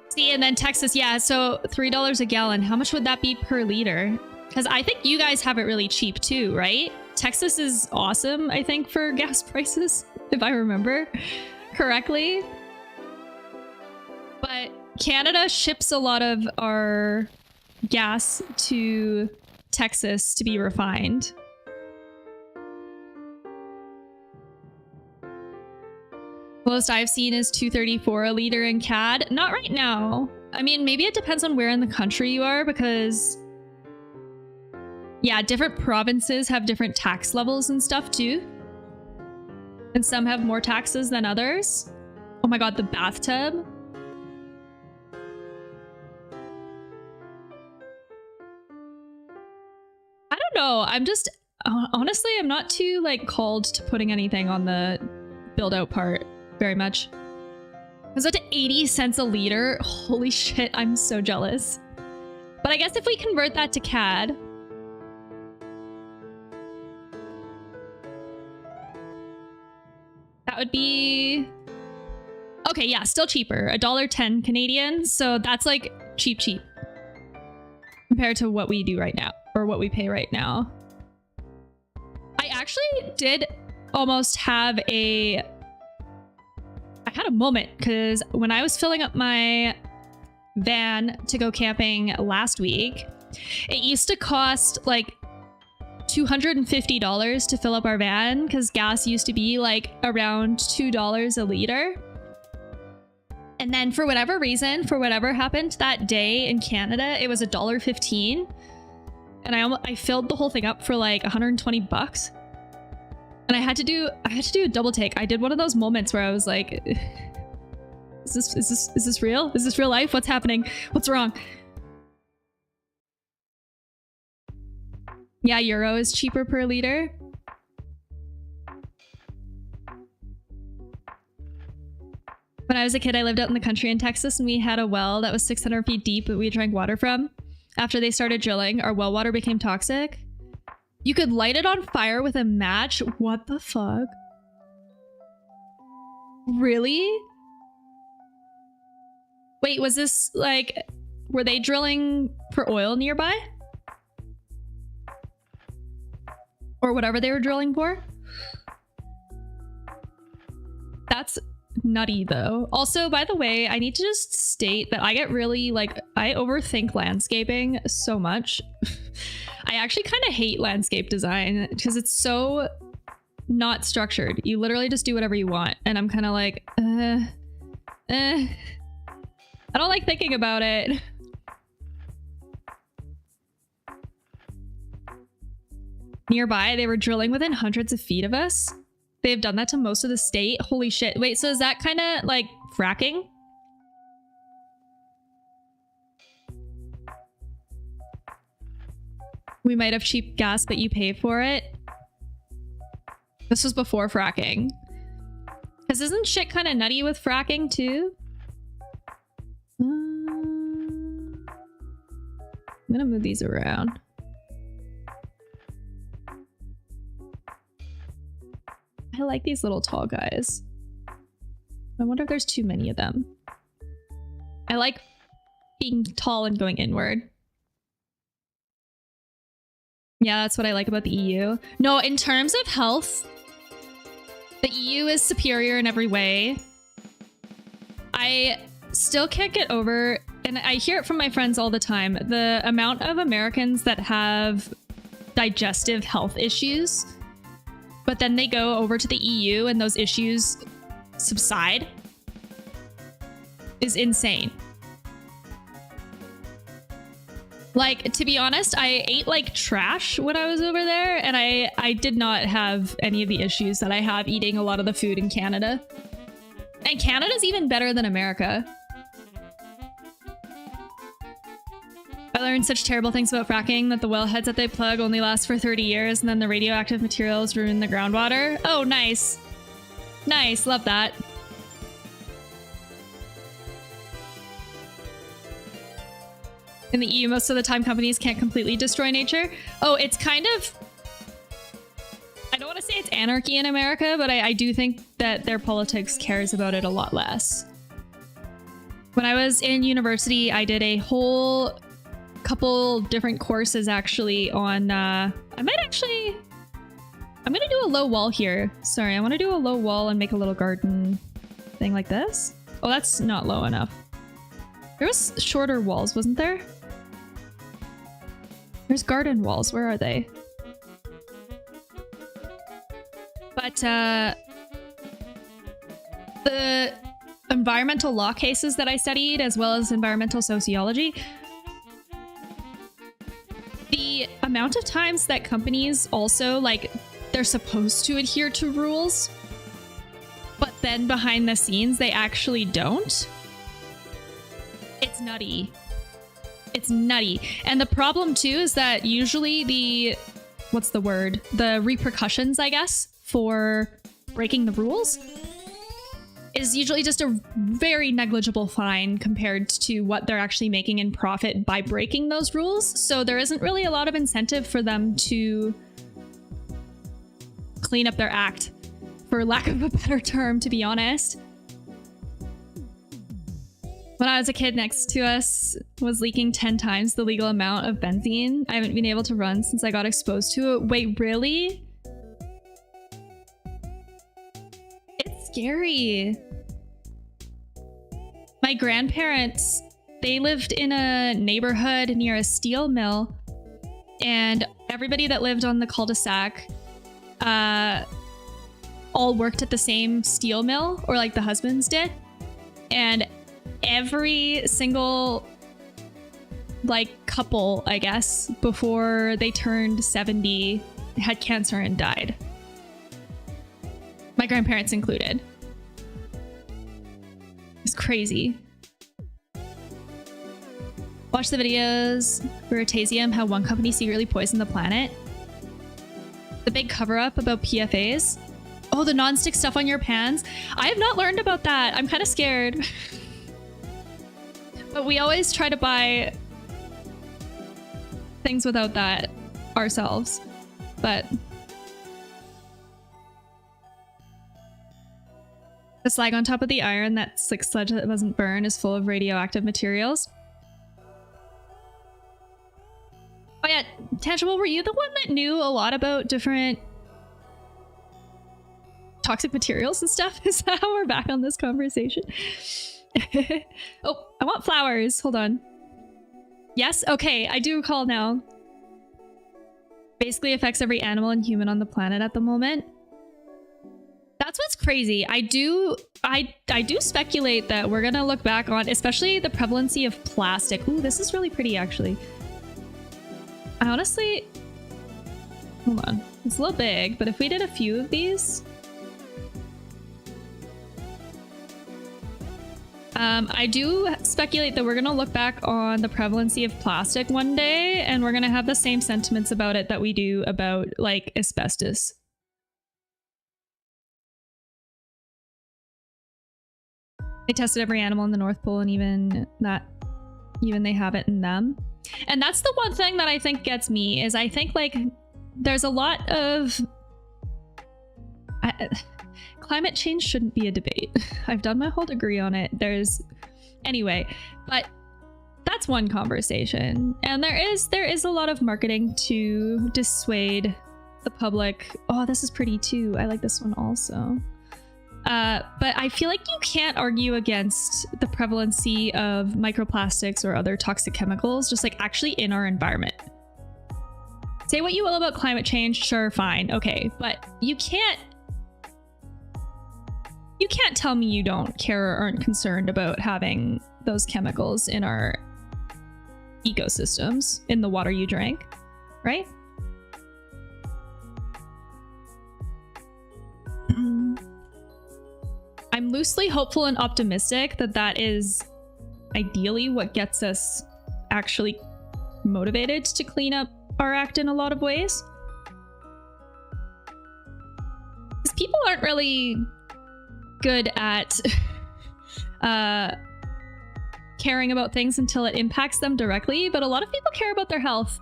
See, and then Texas, yeah, so $3 a gallon. How much would that be per liter? Because I think you guys have it really cheap too, right? Texas is awesome, I think, for gas prices, if I remember correctly. But Canada ships a lot of our gas to Texas to be refined. Most I've seen is $2.34 a liter in CAD. Not right now. I mean, maybe it depends on where in the country you are, because yeah, different provinces have different tax levels and stuff too. And some have more taxes than others. Oh my god, the bathtub. I don't know. I'm just, honestly, I'm not too like called to putting anything on the build out part. Very much. It was up to 80 cents a liter. Holy shit, I'm so jealous. But I guess if we convert that to CAD, that would be... Okay, yeah, still cheaper. $1.10 Canadian. So that's like cheap compared to what we do right now, or what we pay right now. I actually did almost have I had a moment, because when I was filling up my van to go camping last week, it used to cost like $250 to fill up our van, because gas used to be like around $2 a liter. And then for whatever reason, for whatever happened that day in Canada, it was $1.15. And I filled the whole thing up for like 120 bucks. And I had to do a double take. I did one of those moments where I was like, Is this real? Is this real life? What's happening? What's wrong? Yeah, euro is cheaper per liter. When I was a kid, I lived out in the country in Texas, and we had a well that was 600 feet deep that we drank water from. After they started drilling, our well water became toxic. You could light it on fire with a match? What the fuck? Really? Wait, was this like... Were they drilling for oil nearby? Or whatever they were drilling for? That's nutty though. Also, by the way, I need to just state that I get really like... I overthink landscaping so much. I actually kind of hate landscape design because it's so not structured. You literally just do whatever you want. And I'm kind of like, I don't like thinking about it. Nearby, they were drilling within hundreds of feet of us. They've done that to most of the state. Holy shit. Wait, so is that kind of like fracking? We might have cheap gas, but you pay for it. This was before fracking. Because isn't shit kind of nutty with fracking too? I'm gonna move these around. I like these little tall guys. I wonder if there's too many of them. I like being tall and going inward. Yeah, that's what I like about the EU. No, in terms of health, the EU is superior in every way. I still can't get over, and I hear it from my friends all the time, the amount of Americans that have digestive health issues, but then they go over to the EU and those issues subside is insane. Like, to be honest, I ate like trash when I was over there, and I did not have any of the issues that I have eating a lot of the food in Canada. And Canada's even better than America. I learned such terrible things about fracking that the wellheads that they plug only last for 30 years, and then the radioactive materials ruin the groundwater. Oh, nice. Nice, love that. In the EU, most of the time companies can't completely destroy nature. Oh, it's kind of... I don't want to say it's anarchy in America, but I do think that their politics cares about it a lot less. When I was in university, I did a whole couple different courses actually on... I'm gonna do a low wall here. Sorry, I want to do a low wall and make a little garden thing like this. Oh, that's not low enough. There was shorter walls, wasn't there? There's garden walls. Where are they? But the environmental law cases that I studied, as well as environmental sociology, the amount of times that companies also, like, they're supposed to adhere to rules, but then behind the scenes, they actually don't. It's nutty. It's nutty. And the problem too is that usually the, what's the word? The repercussions, I guess, for breaking the rules is usually just a very negligible fine compared to what they're actually making in profit by breaking those rules. So there isn't really a lot of incentive for them to clean up their act, for lack of a better term, to be honest. When I was a kid, next to us was leaking 10 times the legal amount of benzene. I haven't been able to run since I got exposed to it. Wait, really? It's scary. My grandparents, they lived in a neighborhood near a steel mill, and everybody that lived on the cul-de-sac all worked at the same steel mill, or like the husbands did. And every single like couple, I guess, before they turned 70 had cancer and died. My grandparents included. is crazy. Watch the videos for Atasium, how one company secretly poisoned the planet. The big cover-up about PFAs. Oh, the non-stick stuff on your pans. I have not learned about that. I'm kind of scared. But we always try to buy things without that ourselves. But the slag on top of the iron that's like sludge that doesn't burn is full of radioactive materials. Oh yeah, Tangible, were you the one that knew a lot about different toxic materials and stuff? Is that how we're back on this conversation? Oh, I want flowers. Hold on. Yes? Okay, I do recall now. Basically affects every animal and human on the planet at the moment. That's what's crazy. I do speculate that we're gonna look back on, especially the prevalency of plastic. Ooh, this is really pretty actually. I honestly, hold on. It's a little big, but if we did a few of these, I do speculate that we're gonna look back on the prevalency of plastic one day, and we're gonna have the same sentiments about it that we do about like asbestos. They tested every animal in the North Pole, and even they have it in them. And that's the one thing that I think gets me, is I think like there's a lot of climate change shouldn't be a debate. I've done my whole degree on it. Anyway, but that's one conversation. And there is a lot of marketing to dissuade the public. Oh, this is pretty too. I like this one also. But I feel like you can't argue against the prevalency of microplastics or other toxic chemicals just like actually in our environment. Say what you will about climate change, sure, fine, okay, but you can't tell me you don't care or aren't concerned about having those chemicals in our ecosystems, in the water you drink, right? I'm loosely hopeful and optimistic that that is ideally what gets us actually motivated to clean up our act in a lot of ways. Because people aren't really good at caring about things until it impacts them directly, but a lot of people care about their health.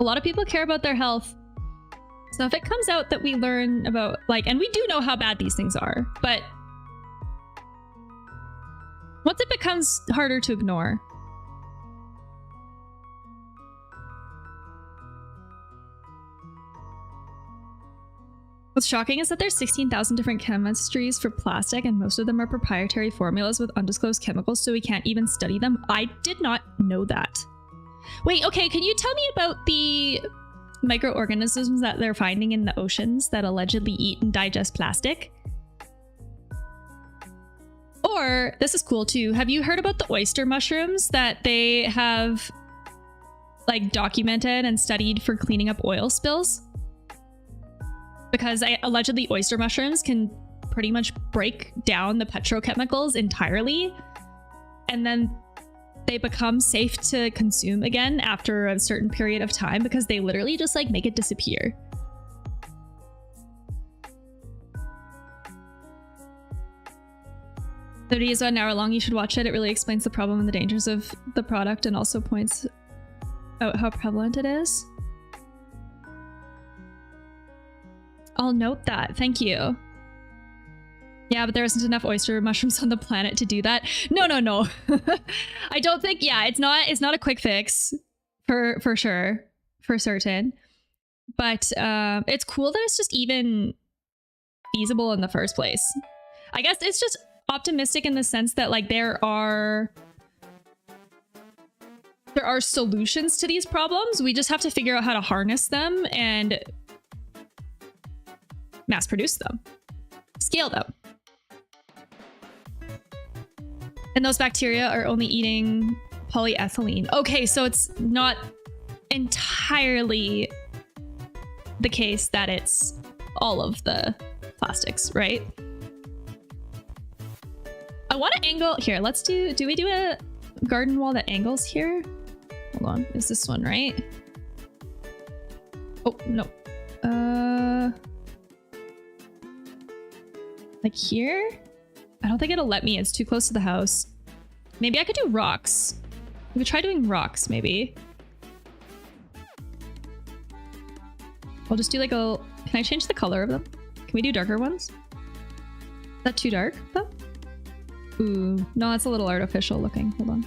A lot of people care about their health. So if it comes out that we learn about, like, and we do know how bad these things are, but once it becomes harder to ignore. What's shocking is that there's 16,000 different chemistries for plastic, and most of them are proprietary formulas with undisclosed chemicals, so we can't even study them. I did not know that. Wait, okay, can you tell me about the microorganisms that they're finding in the oceans that allegedly eat and digest plastic? Or, this is cool too, have you heard about the oyster mushrooms that they have like documented and studied for cleaning up oil spills? Because allegedly oyster mushrooms can pretty much break down the petrochemicals entirely, and then they become safe to consume again after a certain period of time because they literally just like make it disappear. The video is about an hour long. You should watch it. It really explains the problem and the dangers of the product and also points out how prevalent it is. I'll note that. Thank you. Yeah, but there isn't enough oyster mushrooms on the planet to do that. No. I don't think, yeah, it's not a quick fix for sure, for certain. But it's cool that it's just even feasible in the first place. I guess it's just optimistic in the sense that like there are solutions to these problems. We just have to figure out how to harness them and mass produce them, scale them. And those bacteria are only eating polyethylene. Okay, so it's not entirely the case that it's all of the plastics, right? want to angle here. Let's do we do a garden wall that angles here? Hold on, is this one right? Oh no. Like here? I don't think it'll let me. It's too close to the house. Maybe I could do rocks. We could try doing rocks, maybe. I'll just do like a... Can I change the color of them? Can we do darker ones? Is that too dark, though? Ooh, no, that's a little artificial looking. Hold on.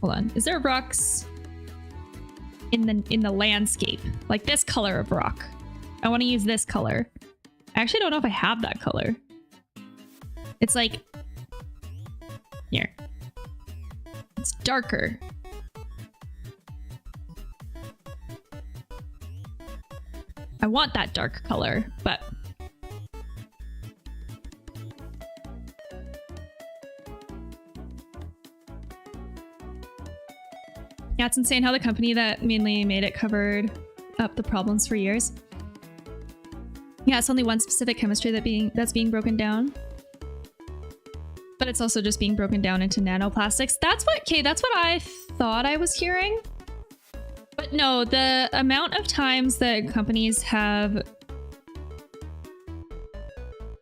Hold on. Is there rocks in the landscape? Like this color of rock. I want to use this color. I actually don't know if I have that color. It's like... Here. It's darker. I want that dark color, but... Yeah, it's insane how the company that mainly made it covered up the problems for years. Yeah, it's only one specific chemistry that's being broken down. But it's also just being broken down into nanoplastics. That's what I thought I was hearing. But no, the amount of times that companies have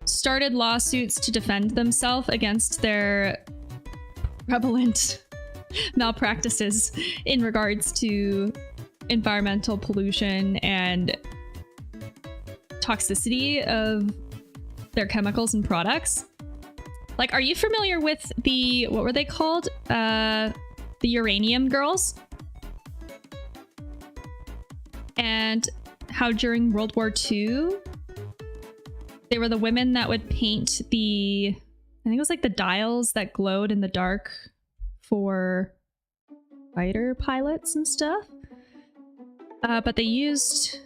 started lawsuits to defend themselves against their prevalent malpractices in regards to environmental pollution and toxicity of their chemicals and products. Like, are you familiar with the, what were they called? The uranium girls? And how during World War II, they were the women that would paint the, I think it was like the dials that glowed in the dark for fighter pilots and stuff. But they used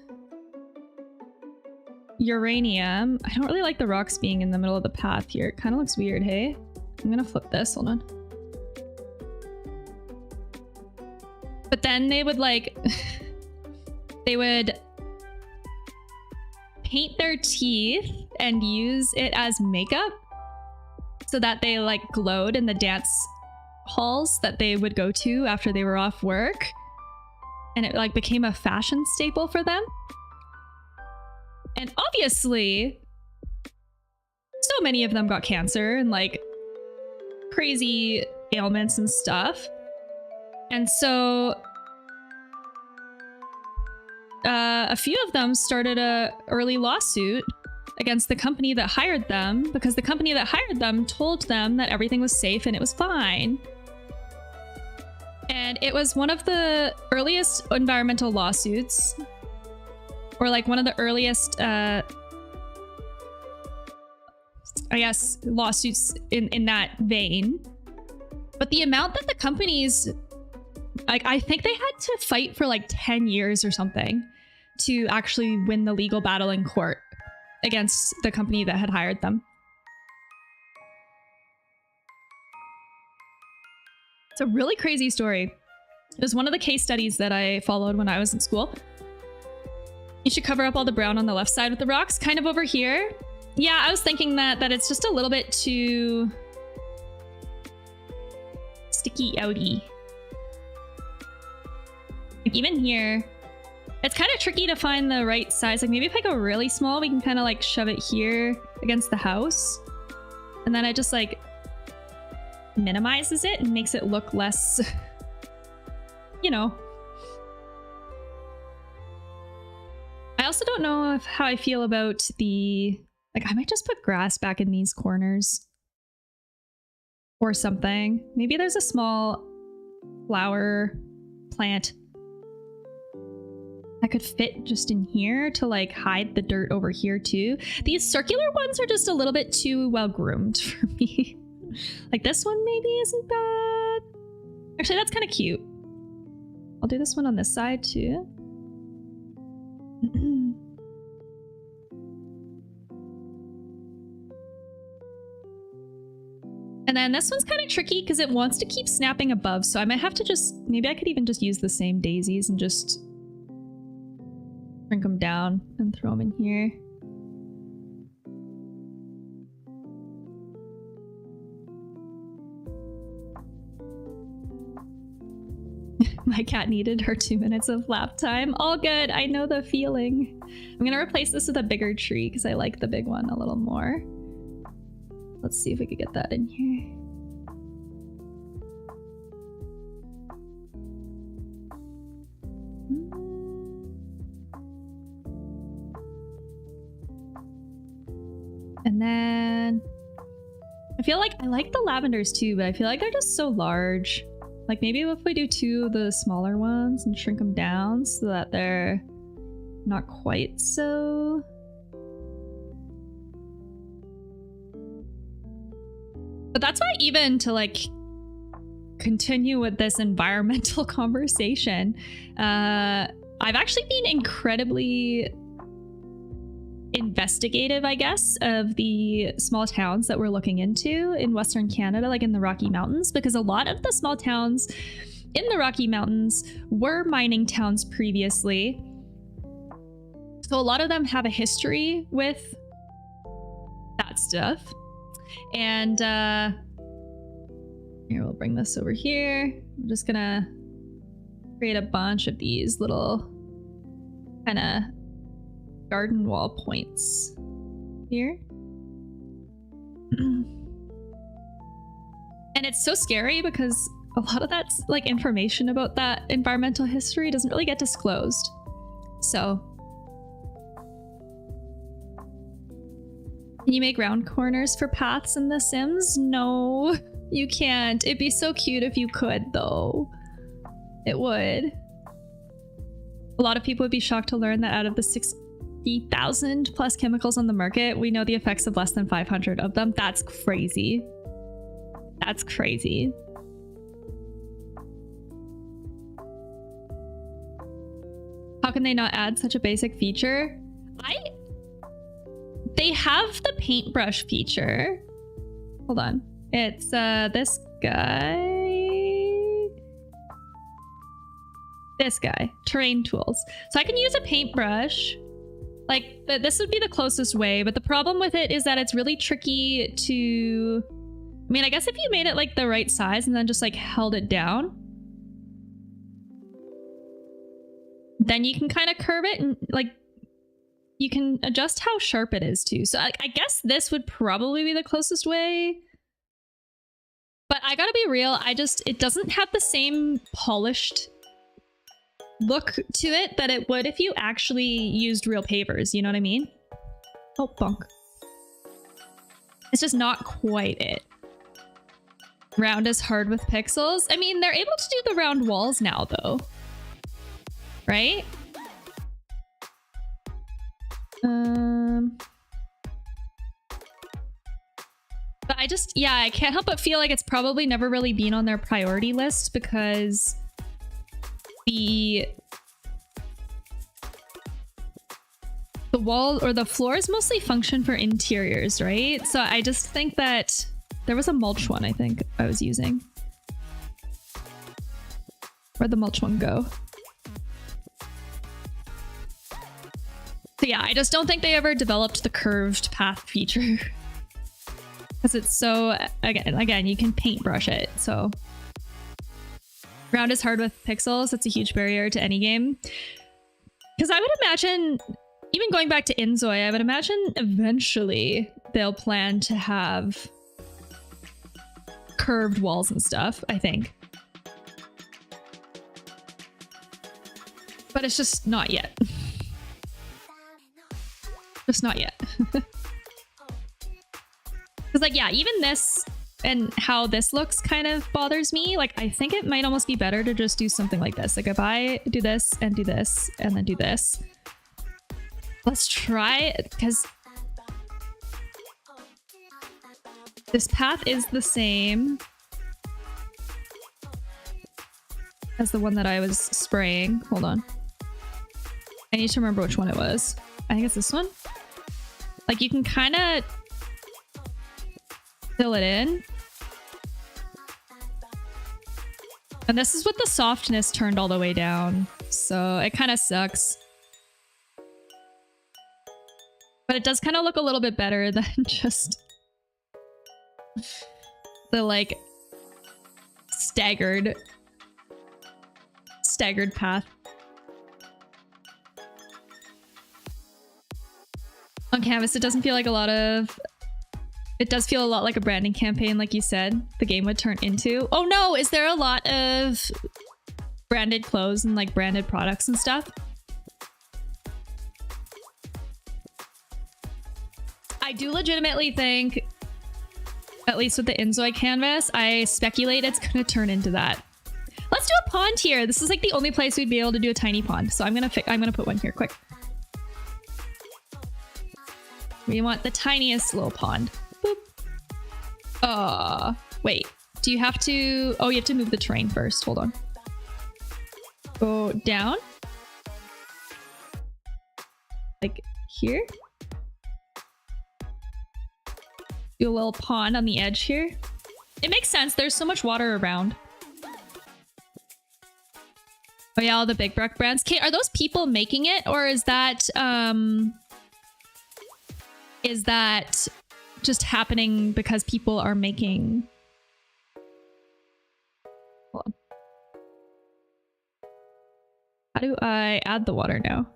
uranium. I don't really like the rocks being in the middle of the path here. It kind of looks weird, hey? I'm gonna flip this, hold on. But then they would like, they would paint their teeth and use it as makeup so that they like glowed in the dance halls that they would go to after they were off work. And it like became a fashion staple for them. And obviously, so many of them got cancer and like crazy ailments and stuff. And so a few of them started a early lawsuit against the company that hired them because the company that hired them told them that everything was safe and it was fine. And it was one of the earliest environmental lawsuits, or like one of the earliest, I guess, lawsuits in that vein. But the amount that the companies, like, I think they had to fight for like 10 years or something to actually win the legal battle in court against the company that had hired them. It's a really crazy story. It was one of the case studies that I followed when I was in school. You should cover up all the brown on the left side with the rocks, kind of over here. Yeah, I was thinking that it's just a little bit too sticky outy. Like even here, it's kind of tricky to find the right size. Like maybe if I go really small, we can kind of like shove it here against the house. And then I just like minimizes it and makes it look less, you know. I also don't know how I feel about the, like I might just put grass back in these corners or something. Maybe there's a small flower plant that could fit just in here to like hide the dirt over here too. These circular ones are just a little bit too well groomed for me. Like this one maybe isn't bad. Actually, that's kind of cute. I'll do this one on this side too. And then this one's kind of tricky because it wants to keep snapping above. So I might have to just, maybe I could even just use the same daisies and just shrink them down and throw them in here. My cat needed her 2 minutes of lap time. All good. I know the feeling. I'm gonna replace this with a bigger tree because I like the big one a little more. Let's see if we could get that in here. And then I feel like I like the lavenders too, but I feel like they're just so large. Like maybe if we do 2 of the smaller ones and shrink them down so that they're not quite so... But that's why even to like continue with this environmental conversation, I've actually been incredibly investigative, I guess, of the small towns that we're looking into in Western Canada, like in the Rocky Mountains, because a lot of the small towns in the Rocky Mountains were mining towns previously. So a lot of them have a history with that stuff. And here, we'll bring this over here. I'm just gonna create a bunch of these little kind of garden wall points here. And it's so scary because a lot of that's like information about that environmental history doesn't really get disclosed. So can you make round corners for paths in The Sims? No, you can't. It'd be so cute if you could though. It would. A lot of people would be shocked to learn that out of the 60,000 plus chemicals on the market, we know the effects of less than 500 of them. That's crazy. That's crazy. How can they not add such a basic feature? They have the paintbrush feature. Hold on. It's this guy. This guy. Terrain tools. So I can use a paintbrush. Like, this would be the closest way, but the problem with it is that it's really tricky to... I mean, I guess if you made it like the right size and then just like held it down, then you can kind of curve it and like you can adjust how sharp it is too. So I guess this would probably be the closest way. But I gotta be real, it doesn't have the same polished look to it that it would if you actually used real pavers, you know what I mean? Oh, bonk. It's just not quite it. Round is hard with pixels. I mean, they're able to do the round walls now though. Right? But I can't help but feel like it's probably never really been on their priority list because the wall or the floors mostly function for interiors, right? So I just think that there was a mulch one I think I was using. Where'd the mulch one go? So yeah, I just don't think they ever developed the curved path feature. Because it's so, again, you can paintbrush it, so. Round is hard with pixels. That's a huge barrier to any game. Because I would imagine, even going back to Inzoi, I would imagine eventually they'll plan to have curved walls and stuff, I think. But it's just not yet. Just not yet. Because like, yeah, even this and how this looks kind of bothers me. Like, I think it might almost be better to just do something like this. Like if I do this and do this and then do this. Let's try it because this path is the same as the one that I was spraying. Hold on. I need to remember which one it was. I think it's this one. Like you can kind of fill it in. And this is with the softness turned all the way down. So it kind of sucks. But it does kind of look a little bit better than just the like staggered staggered path. On canvas, it doesn't feel like a lot of... It does feel a lot like a branding campaign, like you said, the game would turn into. Oh no, is there a lot of branded clothes and like branded products and stuff? I do legitimately think, at least with the Inzoi canvas, I speculate it's gonna turn into that. Let's do a pond here. This is like the only place we'd be able to do a tiny pond. So I'm gonna put one here quick. We want the tiniest little pond. Boop. Wait. Do you have to... Oh, you have to move the terrain first. Hold on. Go down. Like here. Do a little pond on the edge here. It makes sense. There's so much water around. Oh yeah, all the big brands. Okay, are those people making it, or is that just happening because people are making... Hold on. How do I add the water now?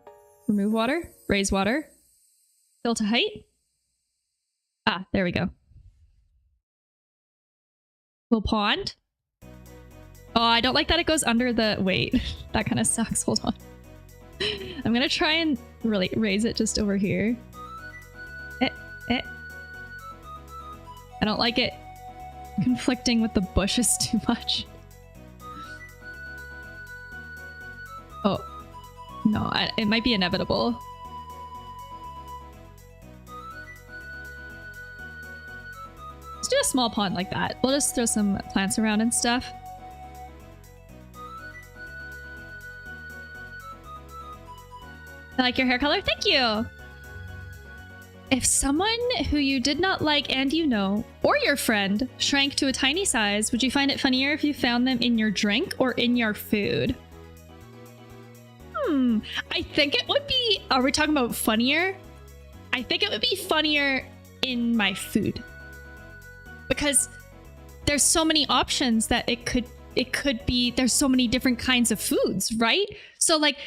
Remove water, raise water, fill to height. Ah, there we go. Little pond. Oh, I don't like that it goes under the... Wait, that kind of sucks. Hold on. I'm gonna try and really raise it just over here. I don't like it conflicting with the bushes too much. Oh, no, it might be inevitable. Let's do a small pond like that. We'll just throw some plants around and stuff. I like your hair color. Thank you. If someone who you did not like and you know, or your friend, shrank to a tiny size, would you find it funnier if you found them in your drink or in your food? I think it would be... Are we talking about funnier? I think it would be funnier in my food. Because there's so many options that it could be... There's so many different kinds of foods, right? So like...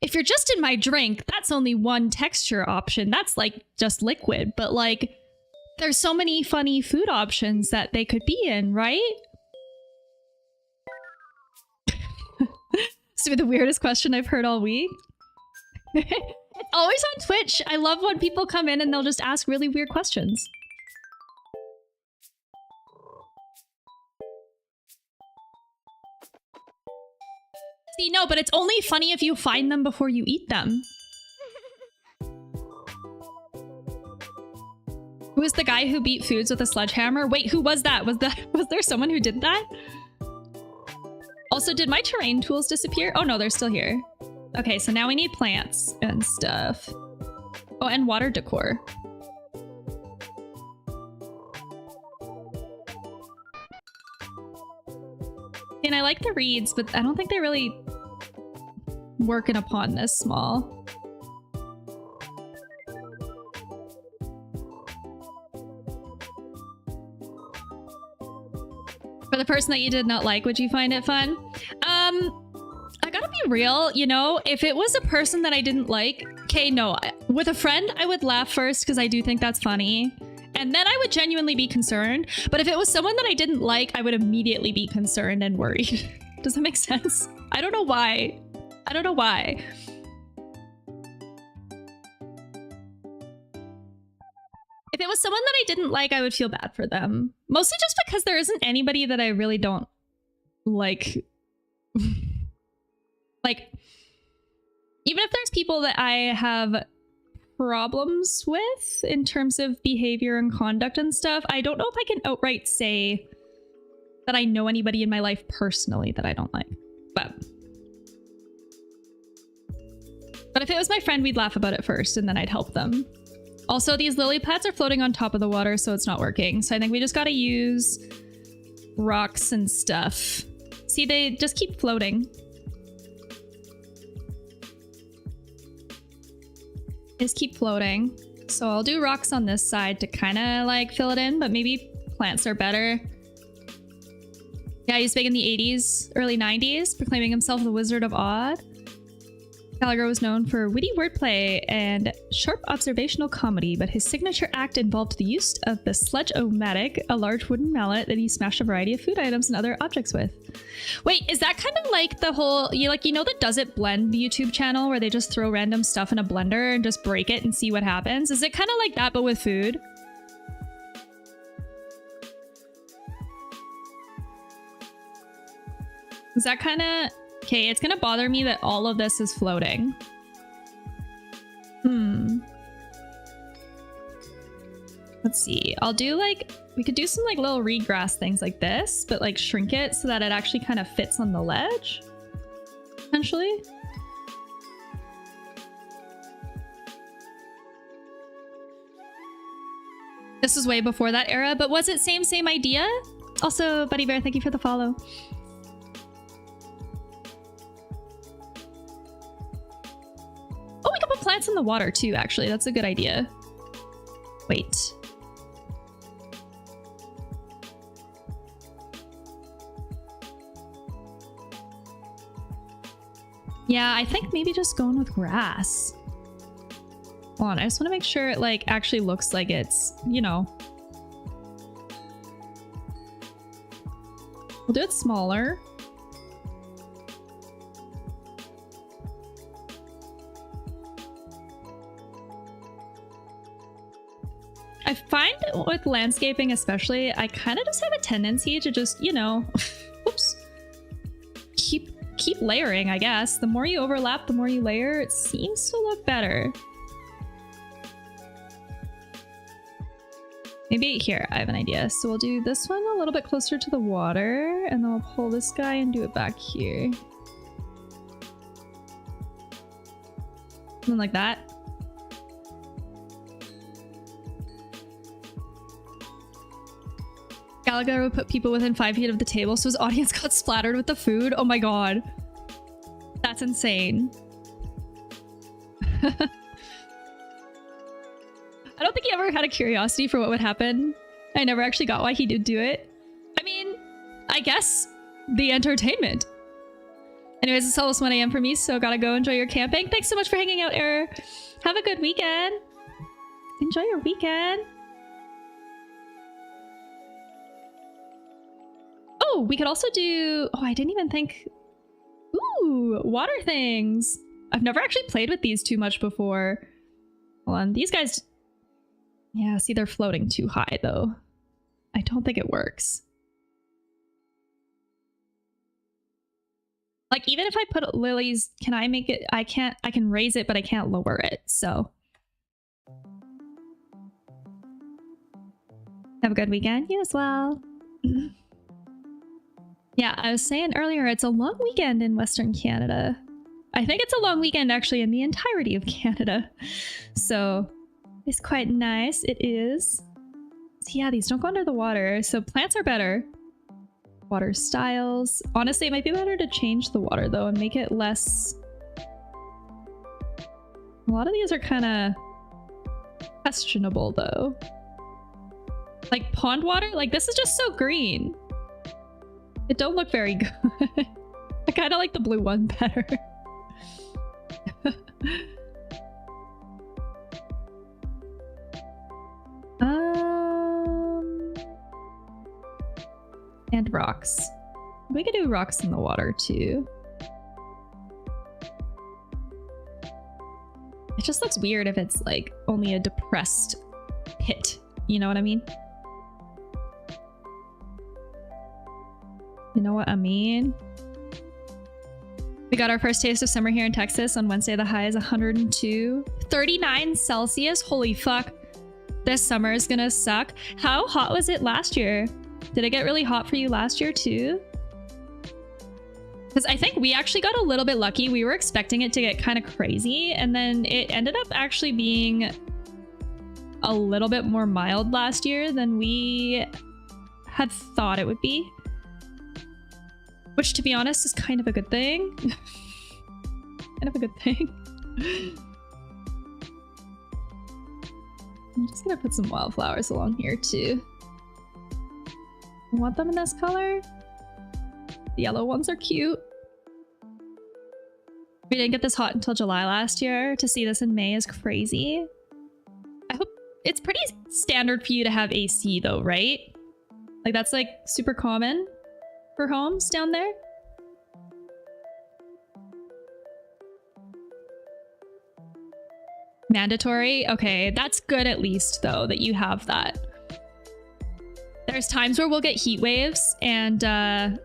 If you're just in my drink, that's only one texture option. That's like just liquid. But like, there's so many funny food options that they could be in, right? So the weirdest question I've heard all week. It's always on Twitch. I love when people come in and they'll just ask really weird questions. See, no, but it's only funny if you find them before you eat them. Who was the guy who beat foods with a sledgehammer? Wait, who was that? Was there someone who did that? Also, did my terrain tools disappear? Oh no, they're still here. Okay, so now we need plants and stuff. Oh, and water decor. And I like the reeds, but I don't think they're really working a pond this small. For the person that you did not like, would you find it fun? I gotta be real, you know, if it was a person that I didn't like, okay, no. With a friend, I would laugh first because I do think that's funny. And then I would genuinely be concerned. But if it was someone that I didn't like, I would immediately be concerned and worried. Does that make sense? I don't know why. I don't know why. If it was someone that I didn't like, I would feel bad for them. Mostly just because there isn't anybody that I really don't like. Like, even if there's people that I have problems with in terms of behavior and conduct and stuff, I don't know if I can outright say that I know anybody in my life personally that I don't like. But if it was my friend, we'd laugh about it first and then I'd help them. Also, these lily pads are floating on top of the water, so it's not working. So I think we just gotta use rocks and stuff. See, they just keep floating. Just keep floating. So I'll do rocks on this side to kind of like fill it in, but maybe plants are better. Yeah, he's big in the 80s, early 90s, proclaiming himself the Wizard of Oz. Gallagher was known for witty wordplay and sharp observational comedy, but his signature act involved the use of the sludge-o-matic, a large wooden mallet that he smashed a variety of food items and other objects with. Wait, is that kind of like the whole, you know the Does It Blend YouTube channel where they just throw random stuff in a blender and just break it and see what happens? Is it kind of like that but with food? Is that kind of... Okay, it's gonna bother me that all of this is floating. Let's see. I'll do like... We could do some like little reed grass things like this, but like shrink it so that it actually kind of fits on the ledge. Potentially. This was way before that era, but was it same idea? Also, Buddy Bear, thank you for the follow. Oh, we can put plants in the water too, actually. That's a good idea. Wait. Yeah, I think maybe just going with grass. Hold on, I just want to make sure it like actually looks like it's, you know. We'll do it smaller. I find with landscaping especially, I kind of just have a tendency to just, you know, whoops, keep layering, I guess. The more you overlap, the more you layer, it seems to look better. Maybe here, I have an idea. So we'll do this one a little bit closer to the water, and then we'll pull this guy and do it back here. Something like that. Gallagher would put people within 5 feet of the table so his audience got splattered with the food. Oh my god. That's insane. I don't think he ever had a curiosity for what would happen. I never actually got why he did do it. I mean, I guess the entertainment. Anyways, it's almost 1 a.m. for me, so gotta go enjoy your camping. Thanks so much for hanging out, Error. Have a good weekend. Enjoy your weekend. Oh, we could also do... Oh, I didn't even think... Ooh, water things. I've never actually played with these too much before. Hold on, these guys... Yeah, see, they're floating too high, though. I don't think it works. Like, even if I put lilies, can I make it... I can't... I can raise it, but I can't lower it, so... Have a good weekend. You as well. Yeah, I was saying earlier, it's a long weekend in Western Canada. I think it's a long weekend actually in the entirety of Canada. So it's quite nice. It is. So yeah, these don't go under the water. So plants are better. Water styles. Honestly, it might be better to change the water though and make it less... A lot of these are kind of questionable though. Like pond water? Like this is just so green. It don't look very good. I kind of like the blue one better. And rocks. We could do rocks in the water too. It just looks weird if it's like only a depressed pit. You know what I mean? You know what I mean? We got our first taste of summer here in Texas. On Wednesday, the high is 102. 39 Celsius? Holy fuck. This summer is gonna suck. How hot was it last year? Did it get really hot for you last year too? Because I think we actually got a little bit lucky. We were expecting it to get kind of crazy, and then it ended up actually being a little bit more mild last year than we had thought it would be. Which, to be honest, is kind of a good thing. Kind of a good thing. I'm just gonna put some wildflowers along here, too. I want them in this color. The yellow ones are cute. We didn't get this hot until July last year. To see this in May is crazy. I hope it's pretty standard for you to have AC though, right? Like that's like super common for homes down there. Mandatory? Okay, that's good at least though that you have that. There's times where we'll get heat waves and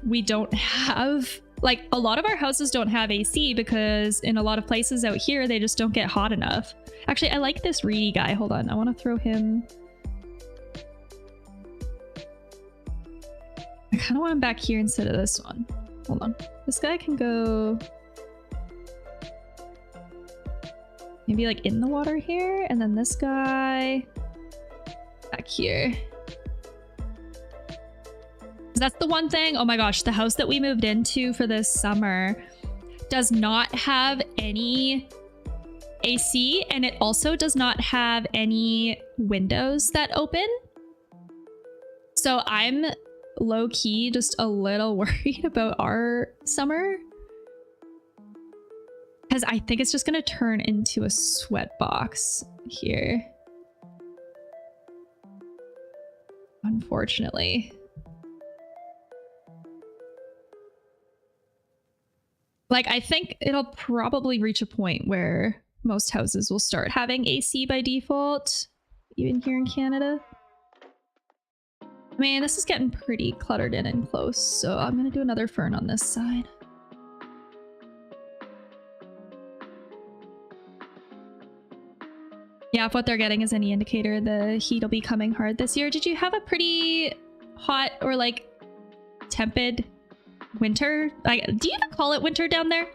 we don't have, like a lot of our houses don't have AC because in a lot of places out here they just don't get hot enough. Actually, I like this reedy guy. Hold on, I want to throw him. I kind of want him back here instead of this one. Hold on. This guy can go maybe like in the water here, and then this guy back here. That's the one thing. Oh my gosh, the house that we moved into for this summer does not have any AC, and it also does not have any windows that open. So I'm low-key just a little worried about our summer because I think it's just gonna turn into a sweat box here, unfortunately. Like, I think it'll probably reach a point where most houses will start having AC by default, even here in Canada. I mean, this is getting pretty cluttered in and close, so I'm gonna do another fern on this side. Yeah, if what they're getting is any indicator, the heat will be coming hard this year. Did you have a pretty hot or like tepid winter? Like, do you even call it winter down there?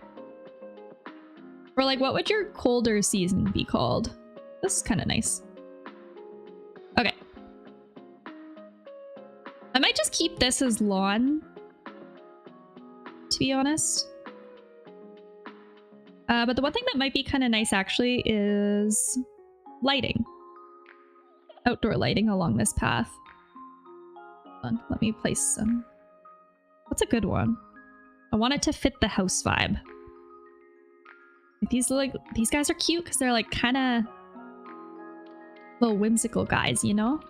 Or like, what would your colder season be called? This is kind of nice. Okay. I might just keep this as lawn, to be honest. But the one thing that might be kind of nice actually is lighting. Outdoor lighting along this path. Hold on, let me place some. What's a good one? I want it to fit the house vibe. Like these guys are cute because they're like kind of little whimsical guys, you know?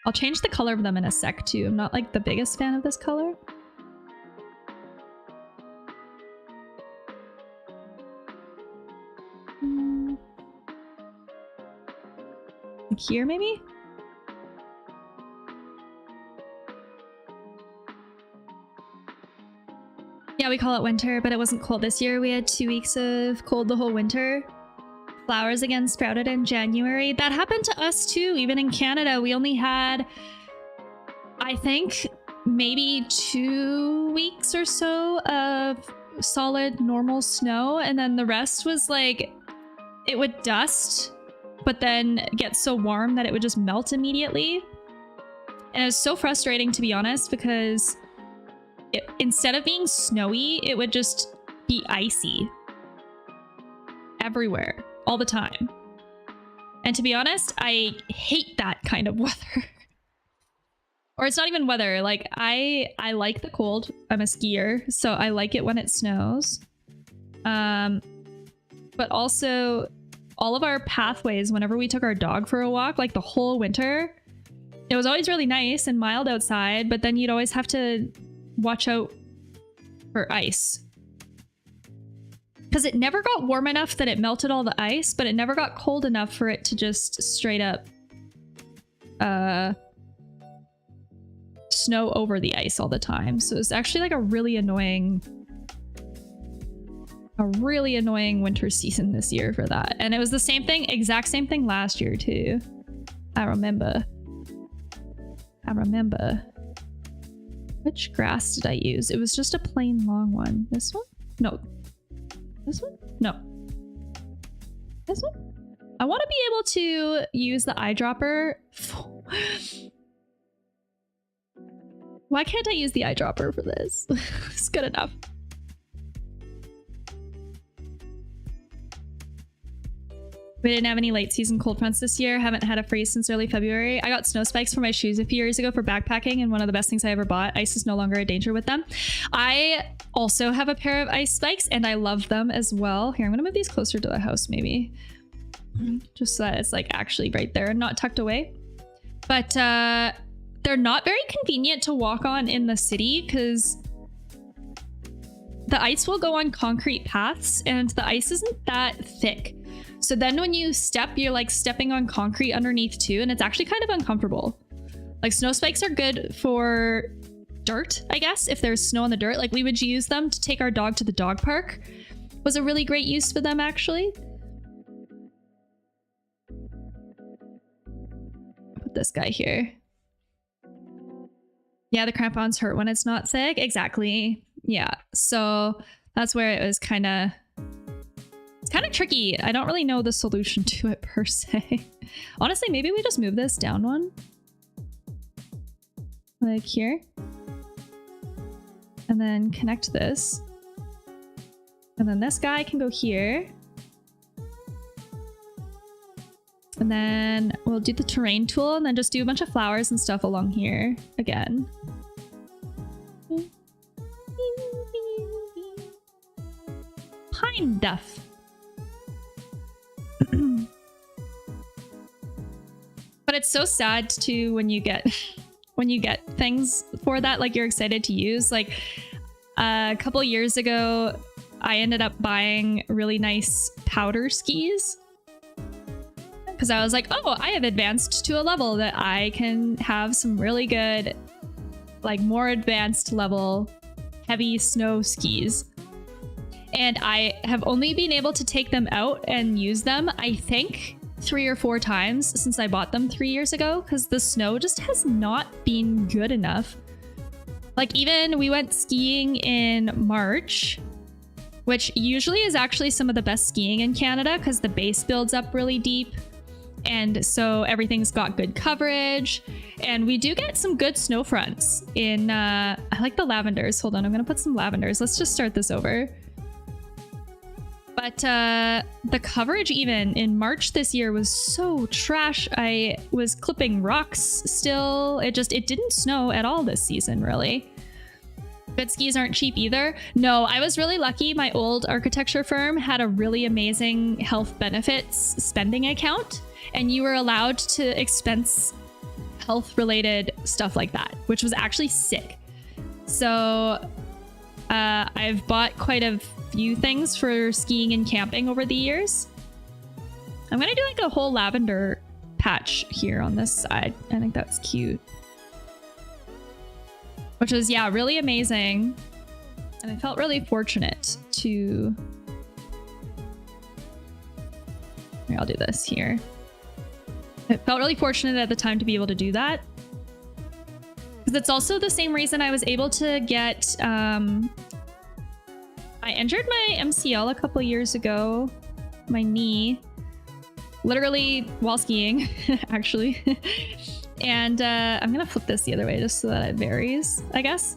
I'll change the color of them in a sec too. I'm not like the biggest fan of this color. Like here maybe? Yeah, we call it winter, but it wasn't cold this year. We had 2 weeks of cold the whole winter. Flowers again sprouted in January. That happened to us too, even in Canada. We only had, I think, maybe 2 weeks or so of solid normal snow, and then the rest was like, it would dust, but then get so warm that it would just melt immediately. And it was so frustrating, to be honest, because instead of being snowy, it would just be icy everywhere all the time. And to be honest, I hate that kind of weather. Or it's not even weather. Like I like the cold. I'm a skier, so I like it when it snows. But also all of our pathways, whenever we took our dog for a walk, like the whole winter, it was always really nice and mild outside, but then you'd always have to watch out for ice. Because it never got warm enough that it melted all the ice, but it never got cold enough for it to just straight up snow over the ice all the time. So it's actually like a really annoying winter season this year for that. And it was the same thing, exact same thing last year too. I remember. Which grass did I use? It was just a plain long one. This one? No. This one? No. This one? I want to be able to use the eyedropper. Why can't I use the eyedropper for this? It's good enough. We didn't have any late season cold fronts this year. Haven't had a freeze since early February. I got snow spikes for my shoes a few years ago for backpacking, and one of the best things I ever bought. Ice is no longer a danger with them. I also have a pair of ice spikes, and I love them as well. Here, I'm gonna move these closer to the house maybe. Just so that it's like actually right there and not tucked away. But they're not very convenient to walk on in the city because the ice will go on concrete paths and the ice isn't that thick. So then when you step, you're like stepping on concrete underneath too, and it's actually kind of uncomfortable. Like snow spikes are good for dirt, I guess, if there's snow on the dirt. Like we would use them to take our dog to the dog park. Was a really great use for them actually. Put this guy here. Yeah, the crampons hurt when it's not thick. Exactly. Yeah, so that's where it was kind of... It's kind of tricky. I don't really know the solution to it per se. Honestly, maybe we just move this down one. Like here. And then connect this. And then this guy can go here. And then we'll do the terrain tool and then just do a bunch of flowers and stuff along here again. Pine duff. But it's so sad too when you get things for that, like you're excited to use. Like a couple years ago, I ended up buying really nice powder skis because I was like, oh, I have advanced to a level that I can have some really good, like more advanced level heavy snow skis. And I have only been able to take them out and use them, I think, 3 or 4 times since I bought them 3 years ago, because the snow just has not been good enough. Like even we went skiing in March, which usually is actually some of the best skiing in Canada because the base builds up really deep. And so everything's got good coverage, and we do get some good snow fronts in, I like the lavenders. Hold on, I'm gonna put some lavenders. Let's just start this over. But the coverage even in March this year was so trash. I was clipping rocks still. It didn't snow at all this season, really. Good skis aren't cheap either. No, I was really lucky. My old architecture firm had a really amazing health benefits spending account, and you were allowed to expense health-related stuff like that, which was actually sick. So I've bought quite a few things for skiing and camping over the years. I'm gonna do like a whole lavender patch here on this side. I think that's cute. Which was, yeah, really amazing. And I felt really fortunate to... Here, I'll do this here. I felt really fortunate at the time to be able to do that. Because it's also the same reason I was able to get... I injured my MCL a couple years ago, my knee, literally while skiing, actually. And I'm gonna flip this the other way just so that it varies, I guess.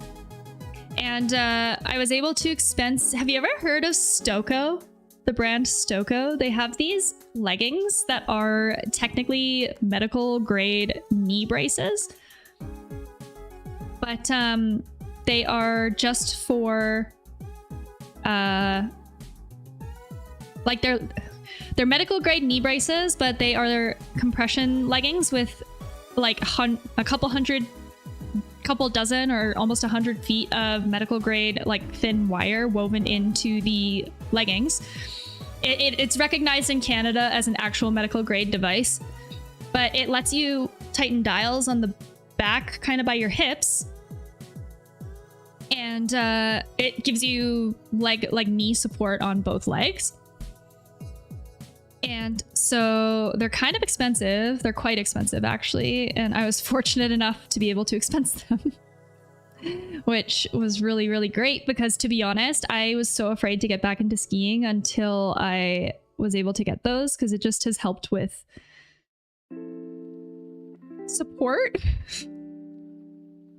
And I was able to expense... Have you ever heard of Stoko? The brand Stoko? They have these leggings that are technically medical grade knee braces. But they are just for... like they're medical grade knee braces, but they are compression leggings with like a couple dozen or almost 100 feet of medical grade like thin wire woven into the leggings. It's recognized in Canada as an actual medical grade device, but it lets you tighten dials on the back kind of by your hips. And it gives you like knee support on both legs. And so they're kind of expensive. They're quite expensive, actually. And I was fortunate enough to be able to expense them, which was really, really great because, to be honest, I was so afraid to get back into skiing until I was able to get those, because it just has helped with support.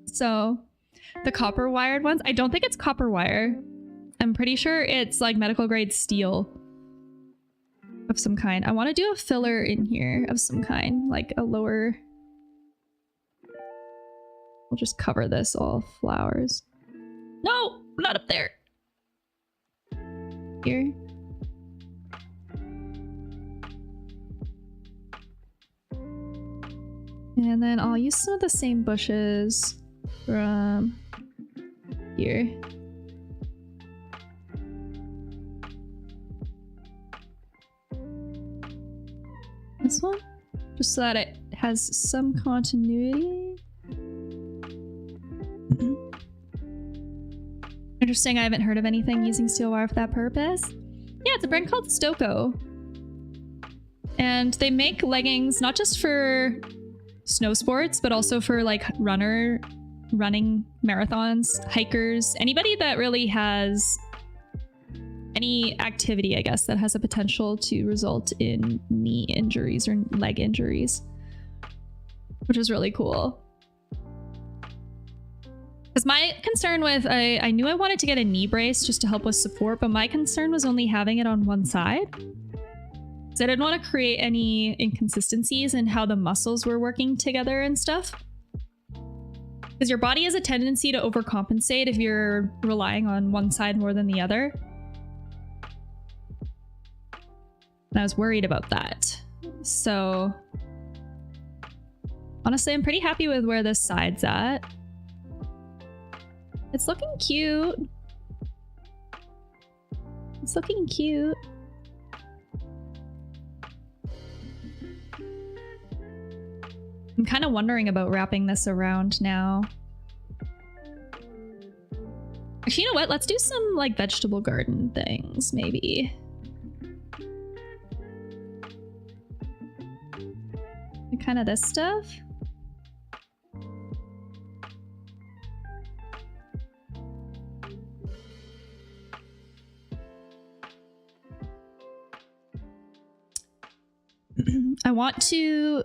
So... The copper wired ones, I don't think it's copper wire. I'm pretty sure it's like medical grade steel. of some kind. I want to do a filler in here of some kind, like a lower... We'll just cover this all flowers. No, not up there. Here. And then I'll use some of the same bushes from here. This one? Just so that it has some continuity. Interesting, I haven't heard of anything using steel wire for that purpose. Yeah, it's a brand called Stoko. And they make leggings not just for snow sports, but also for like running marathons, hikers, anybody that really has any activity, I guess, that has a potential to result in knee injuries or leg injuries, which is really cool. Because my concern with, I knew I wanted to get a knee brace just to help with support, but my concern was only having it on one side. So I didn't want to create any inconsistencies in how the muscles were working together and stuff. Because your body has a tendency to overcompensate if you're relying on one side more than the other. And I was worried about that. So honestly, I'm pretty happy with where this side's at. It's looking cute. It's looking cute. I'm kind of wondering about wrapping this around now. Actually, you know what? Let's do some like vegetable garden things, maybe. Kind of this stuff. I want to...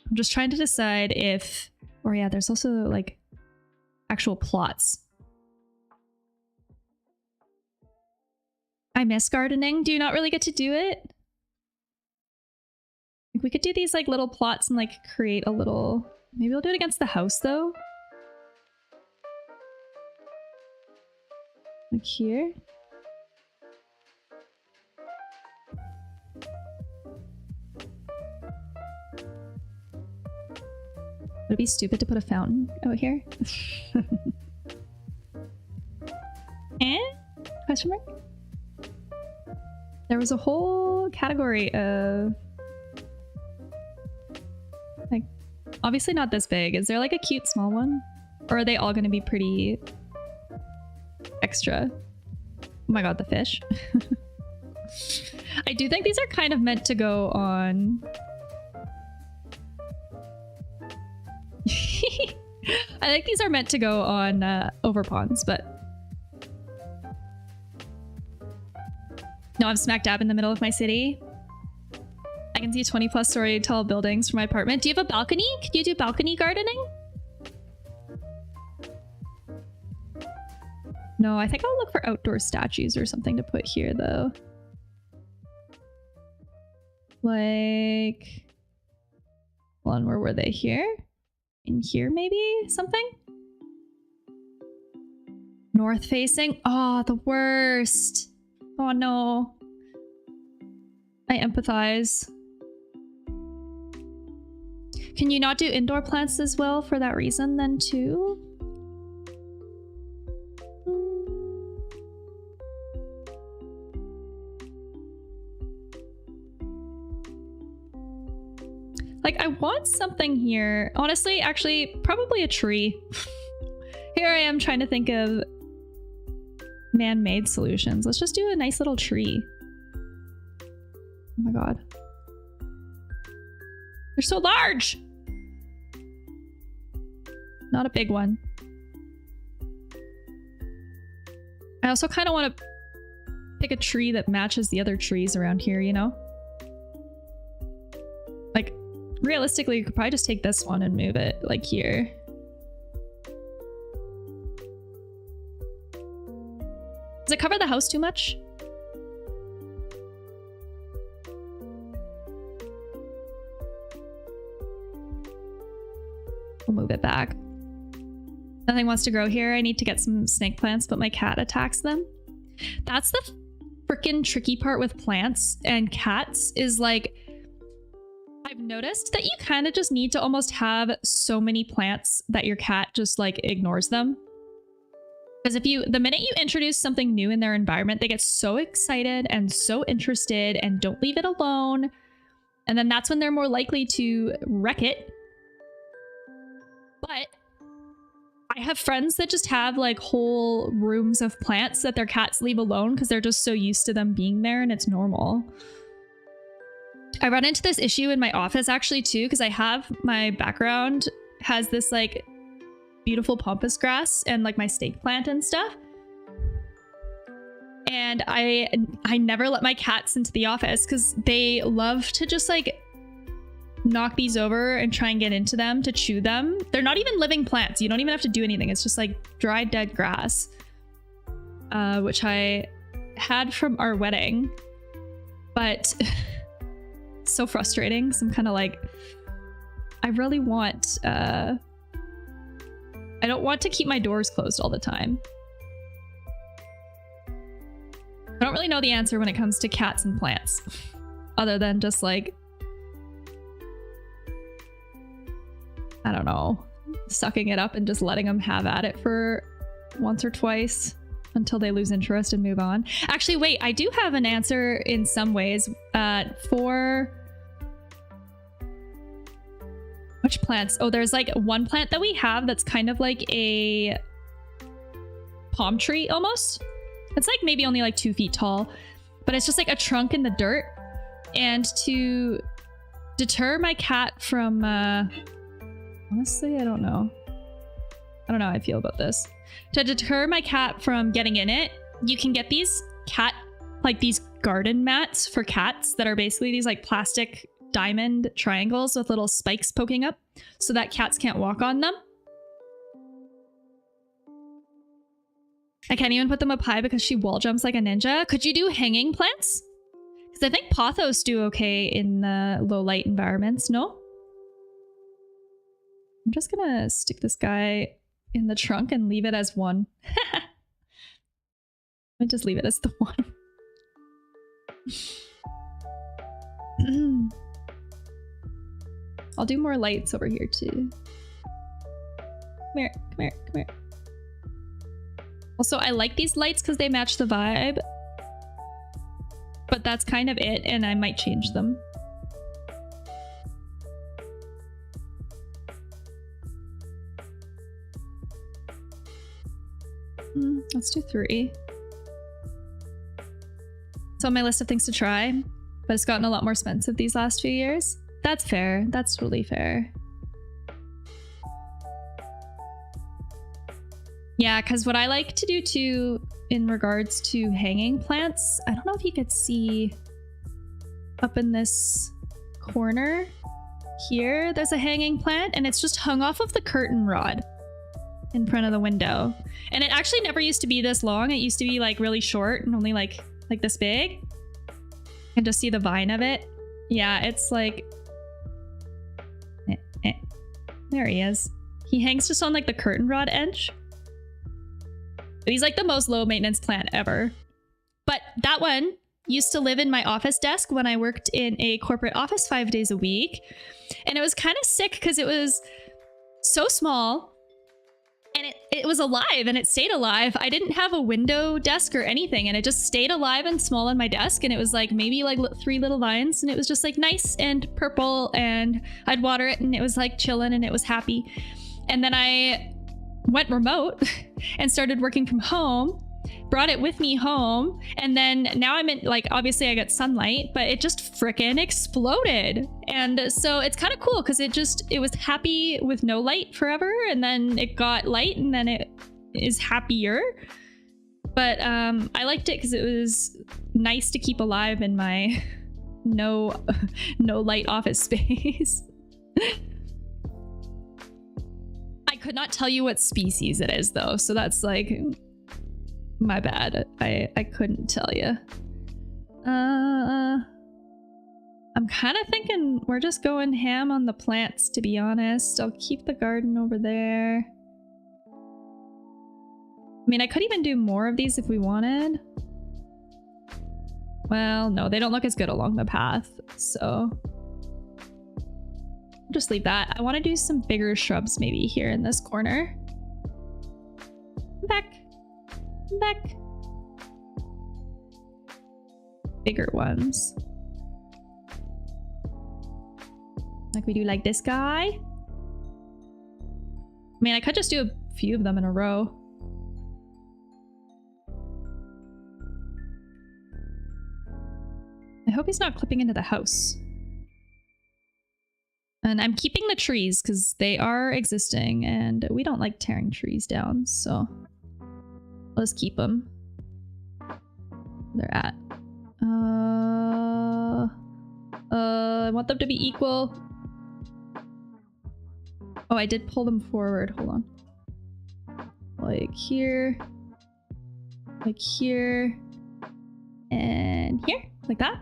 I'm just trying to decide if... Or yeah, there's also like actual plots. I miss gardening. Do you not really get to do it? Like, we could do these like little plots and like create a little... Maybe I'll do it against the house though. Like here. Would it be stupid to put a fountain out here? Eh? Question mark? There was a whole category of... Like, obviously not this big. Is there like a cute small one? Or are they all going to be pretty extra? Oh my god, the fish. I do think these are kind of meant to go on... I think these are meant to go on overponds, but... No, I'm smack dab in the middle of my city. I can see 20+ story tall buildings from my apartment. Do you have a balcony? Can you do balcony gardening? No, I think I'll look for outdoor statues or something to put here, though. Like... Hold on, where were they? Here? In here, maybe? Something? North facing? Oh, the worst. Oh no. I empathize. Can you not do indoor plants as well for that reason then too? Like, I want something here. Honestly, actually, probably a tree. Here I am trying to think of man-made solutions. Let's just do a nice little tree. Oh my god. They're so large! Not a big one. I also kind of want to pick a tree that matches the other trees around here, you know? Like, realistically, you could probably just take this one and move it, like, here. Does it cover the house too much? move it back. Nothing wants to grow here. I need to get some snake plants, but my cat attacks them. That's the freaking tricky part with plants and cats is like, I've noticed that you kind of just need to almost have so many plants that your cat just like ignores them. Because the minute you introduce something new in their environment, they get so excited and so interested and don't leave it alone. And then that's when they're more likely to wreck it. But I have friends that just have like whole rooms of plants that their cats leave alone because they're just so used to them being there and it's normal. I run into this issue in my office actually too, because I have my background has this like beautiful pampas grass and like my snake plant and stuff. And I never let my cats into the office because they love to just like knock these over and try and get into them to chew them. They're not even living plants. You don't even have to do anything. It's just like dried dead grass, which I had from our wedding, but so frustrating. So I'm kind of like, I really want, I don't want to keep my doors closed all the time. I don't really know the answer when it comes to cats and plants, other than just like, I don't know, sucking it up and just letting them have at it for once or twice until they lose interest and move on. Actually, wait, I do have an answer in some ways for which plants? Oh, there's like one plant that we have that's kind of like a palm tree almost. It's like maybe only like 2 feet tall, but it's just like a trunk in the dirt. And to deter my cat from, honestly, I don't know how I feel about this. To deter my cat from getting in it, you can get these these garden mats for cats that are basically these like plastic diamond triangles with little spikes poking up so that cats can't walk on them. I can't even put them up high because she wall jumps like a ninja. Could you do hanging plants? Because I think pothos do okay in the low light environments, no? I'm just gonna stick this guy in the trunk and leave it as one. I'll just leave it as the one. I'll do more lights over here too. Come here, come here, come here. Also, I like these lights because they match the vibe. But that's kind of it, and I might change them. Let's do 3. It's on my list of things to try, but it's gotten a lot more expensive these last few years. That's fair. That's really fair. Yeah, because what I like to do too in regards to hanging plants, I don't know if you could see up in this corner here, there's a hanging plant and it's just hung off of the curtain rod in front of the window. And it actually never used to be this long. It used to be like really short and only like this big. You can just see the vine of it. Yeah, it's like... There he is. He hangs just on like the curtain rod edge. But he's like the most low maintenance plant ever. But that one used to live in my office desk when I worked in a corporate office 5 days a week. And it was kind of sick because it was so small and it was alive and it stayed alive. I didn't have a window desk or anything and it just stayed alive and small on my desk. And it was like maybe like 3 little vines and it was just like nice and purple and I'd water it and it was like chilling and it was happy. And then I went remote and started working from home, brought it with me home, and then now I'm in, like, obviously I get sunlight, but it just frickin' exploded. And so it's kind of cool because it was happy with no light forever, and then it got light, and then it is happier. But I liked it because it was nice to keep alive in my no light office space. I could not tell you what species it is though, so that's like my bad. I couldn't tell you. I'm I'm kind of thinking we're just going ham on the plants, to be honest. I'll keep the garden over there. I mean, I could even do more of these if we wanted. Well, no, they don't look as good along the path, so I'll just leave that. I want to do some bigger shrubs maybe here in this corner. Back. Back. Bigger ones. Like we do like this guy. I mean, I could just do a few of them in a row. I hope he's not clipping into the house. And I'm keeping the trees because they are existing and we don't like tearing trees down, so I'll just keep them. Where they're at. I want them to be equal. Oh, I did pull them forward. Hold on. Like here. Like here. And here. Like that.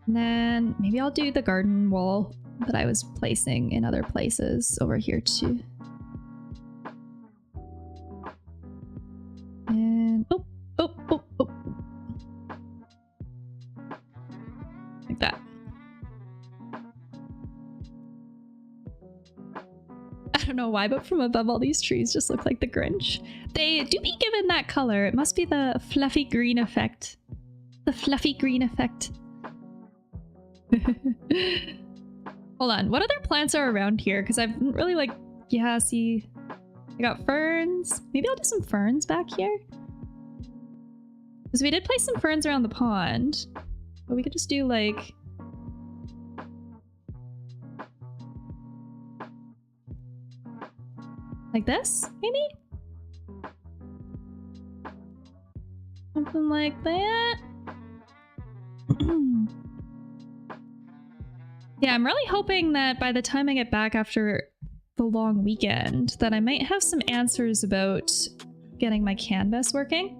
And then maybe I'll do the garden wall that I was placing in other places over here too. And oh, oh, oh, oh. Like that. I don't know why, but from above all these trees just look like the Grinch. They do be given that color. It must be the fluffy green effect. The fluffy green effect. Hold on, what other plants are around here? Because I've really like, yeah, see, I got ferns. Maybe I'll do some ferns back here. Because we did place some ferns around the pond. But we could just do like... like this, maybe? Something like that. Yeah, I'm really hoping that by the time I get back after the long weekend, that I might have some answers about getting my canvas working.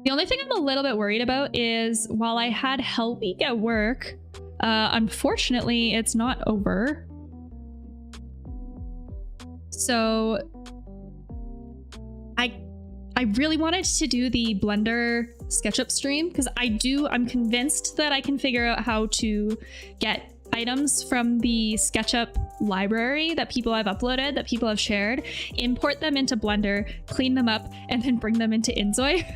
The only thing I'm a little bit worried about is while I had Hell Week at work, unfortunately, it's not over. So I really wanted to do the Blender SketchUp stream because I'm convinced that I can figure out how to get items from the SketchUp library that people have uploaded, that people have shared, import them into Blender, clean them up, and then bring them into Inzoi.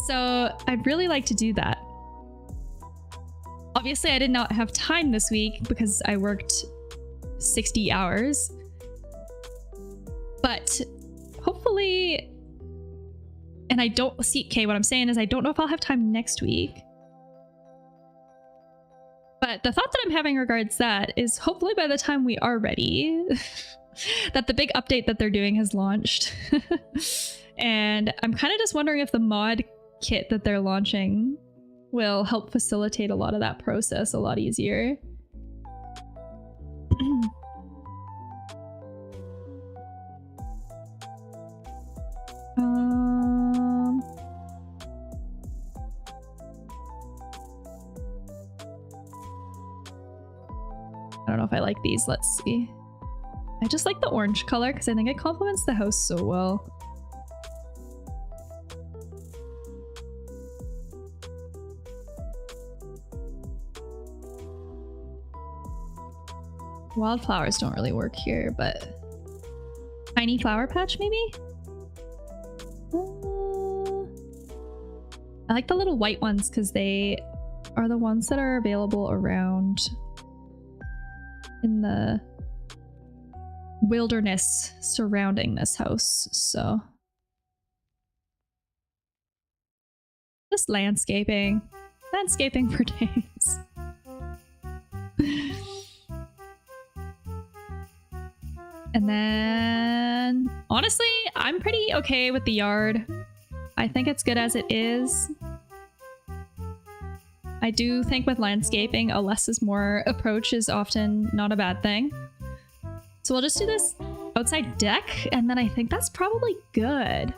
So I'd really like to do that. Obviously, I did not have time this week because I worked 60 hours. But hopefully, and I don't see, okay, what I'm saying is I don't know if I'll have time next week. But the thought that I'm having regards that is hopefully by the time we are ready, that the big update that they're doing has launched. And I'm kind of just wondering if the mod kit that they're launching will help facilitate a lot of that process a lot easier. I don't know if I like these. Let's see. I just like the orange color because I think it complements the house so well. Wildflowers don't really work here, but tiny flower patch maybe? I like the little white ones because they are the ones that are available around in the wilderness surrounding this house, so. Just landscaping. Landscaping for days. And then, honestly, I'm pretty okay with the yard. I think it's good as it is. I do think with landscaping, a less is more approach is often not a bad thing. So we'll just do this outside deck, and then I think that's probably good.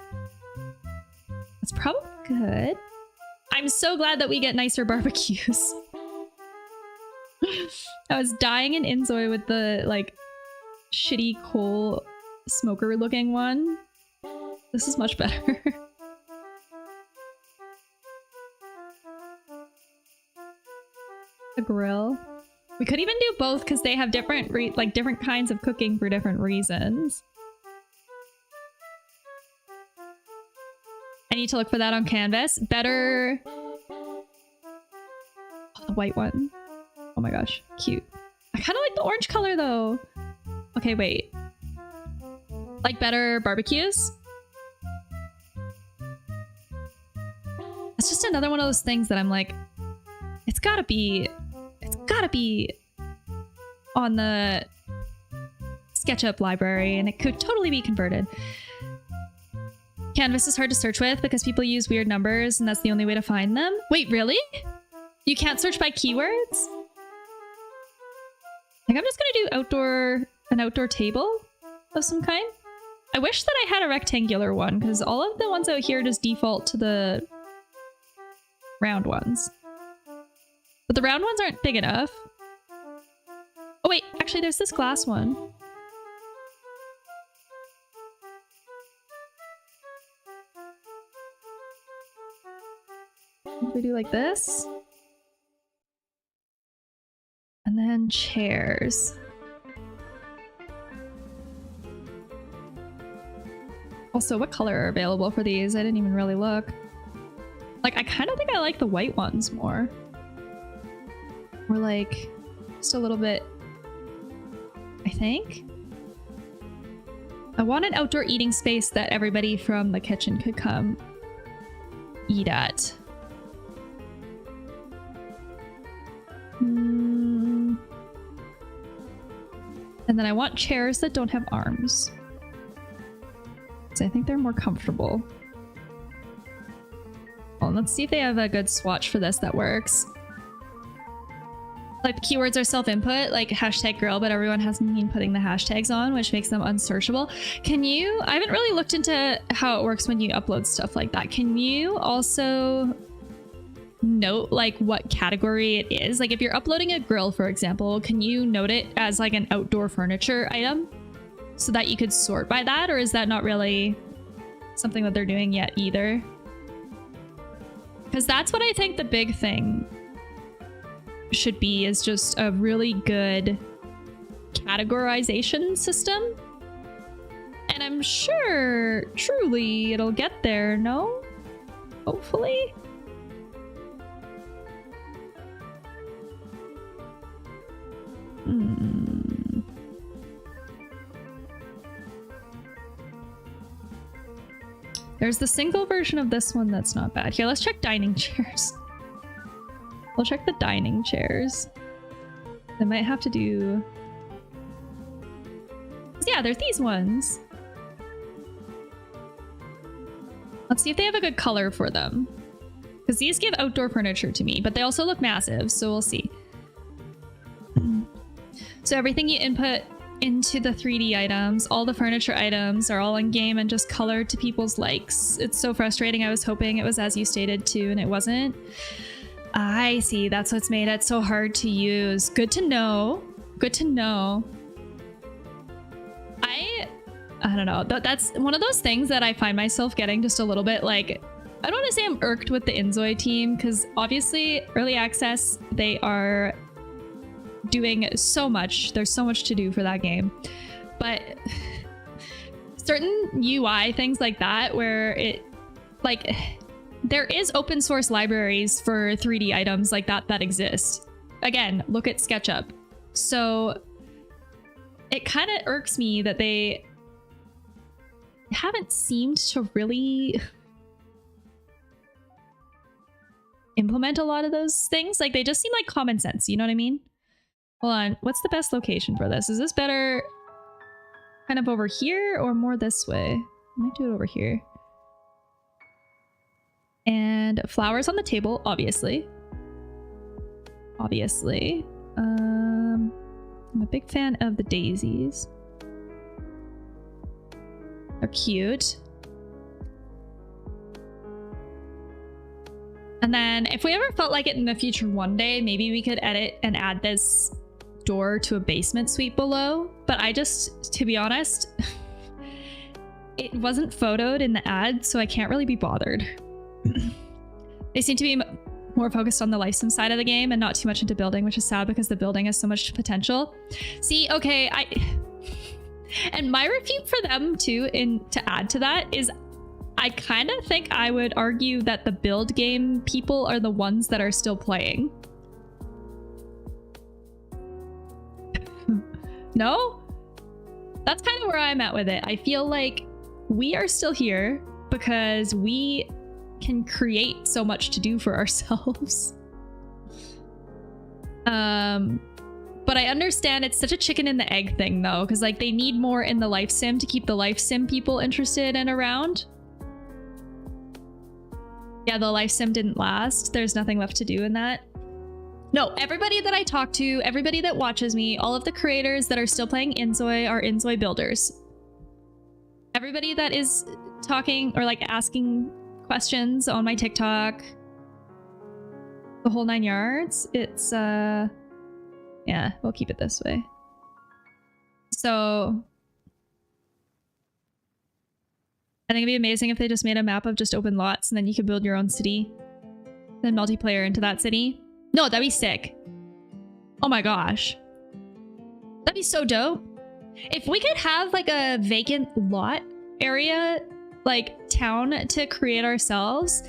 That's probably good. I'm so glad that we get nicer barbecues. I was dying in Inzoi with the like shitty coal smoker looking one. This is much better. A grill. We could even do both because they have different different kinds of cooking for different reasons. I need to look for that on canvas. Better. Oh, the white one. Oh my gosh, cute. I kind of like the orange color though. Okay, wait. Like better barbecues? It's just another one of those things that I'm like, it's gotta be on the SketchUp library, and it could totally be converted. Canvas is hard to search with because people use weird numbers and that's the only way to find them. Wait, really? You can't search by keywords? Like, I'm just gonna do an outdoor table of some kind. I wish that I had a rectangular one because all of the ones out here just default to the round ones. But the round ones aren't big enough. Oh wait, actually there's this glass one. If we do like this. And then chairs. Also, what color are available for these? I didn't even really look. Like, I kind of think I like the white ones more. Or like, just a little bit, I think. I want an outdoor eating space that everybody from the kitchen could come eat at. And then I want chairs that don't have arms. So I think they're more comfortable. Well, let's see if they have a good swatch for this that works. Like, the keywords are self-input, like hashtag grill, but everyone hasn't been putting the hashtags on, which makes them unsearchable. Can you... I haven't really looked into how it works when you upload stuff like that. Can you also note like what category it is? Like, if you're uploading a grill, for example, can you note it as like an outdoor furniture item so that you could sort by that? Or is that not really something that they're doing yet either? Because that's what I think the big thing should be, is just a really good categorization system. And I'm sure truly it'll get there, no? Hopefully. There's the single version of this one that's not bad. Here, let's check dining chairs. We'll check the dining chairs. I might have to do... Yeah, there's these ones. Let's see if they have a good color for them. Because these give outdoor furniture to me, but they also look massive, so we'll see. So everything you input into the 3D items, all the furniture items are all in game and just colored to people's likes. It's so frustrating. I was hoping it was as you stated too, and it wasn't. I see. That's what's made it so hard to use. Good to know. Good to know. I don't know. That's one of those things that I find myself getting just a little bit like... I don't want to say I'm irked with the Inzoi team, because obviously early access, they are doing so much. There's so much to do for that game. But certain UI things like that, where it... like... there is open source libraries for 3D items like that that exist. Again, look at SketchUp. So it kind of irks me that they haven't seemed to really implement a lot of those things. Like, they just seem like common sense, you know what I mean? Hold on, what's the best location for this? Is this better kind of over here or more this way? I might do it over here. And flowers on the table, obviously. Obviously. I'm a big fan of the daisies. They're cute. And then if we ever felt like it in the future one day, maybe we could edit and add this door to a basement suite below. But I just, to be honest, it wasn't photoed in the ad, so I can't really be bothered. They seem to be more focused on the life sim side of the game and not too much into building, which is sad because the building has so much potential. See, okay, and my refute for them too, to add to that, is I kind of think I would argue that the build game people are the ones that are still playing. No? That's kind of where I'm at with it. I feel like we are still here because we can create so much to do for ourselves. But I understand it's such a chicken and the egg thing though, because like they need more in the life sim to keep the life sim people interested and around. Yeah, the life sim didn't last. There's nothing left to do in that. No, everybody that I talk to, everybody that watches me, all of the creators that are still playing Inzoi are Inzoi builders. Everybody that is talking or like asking questions on my TikTok, the whole 9 yards, it's yeah, we'll keep it this way. So I think it'd be amazing if they just made a map of just open lots and then you could build your own city, then multiplayer into that city. No, that'd be sick. Oh my gosh. That'd be so dope. If we could have like a vacant lot area, like town to create ourselves.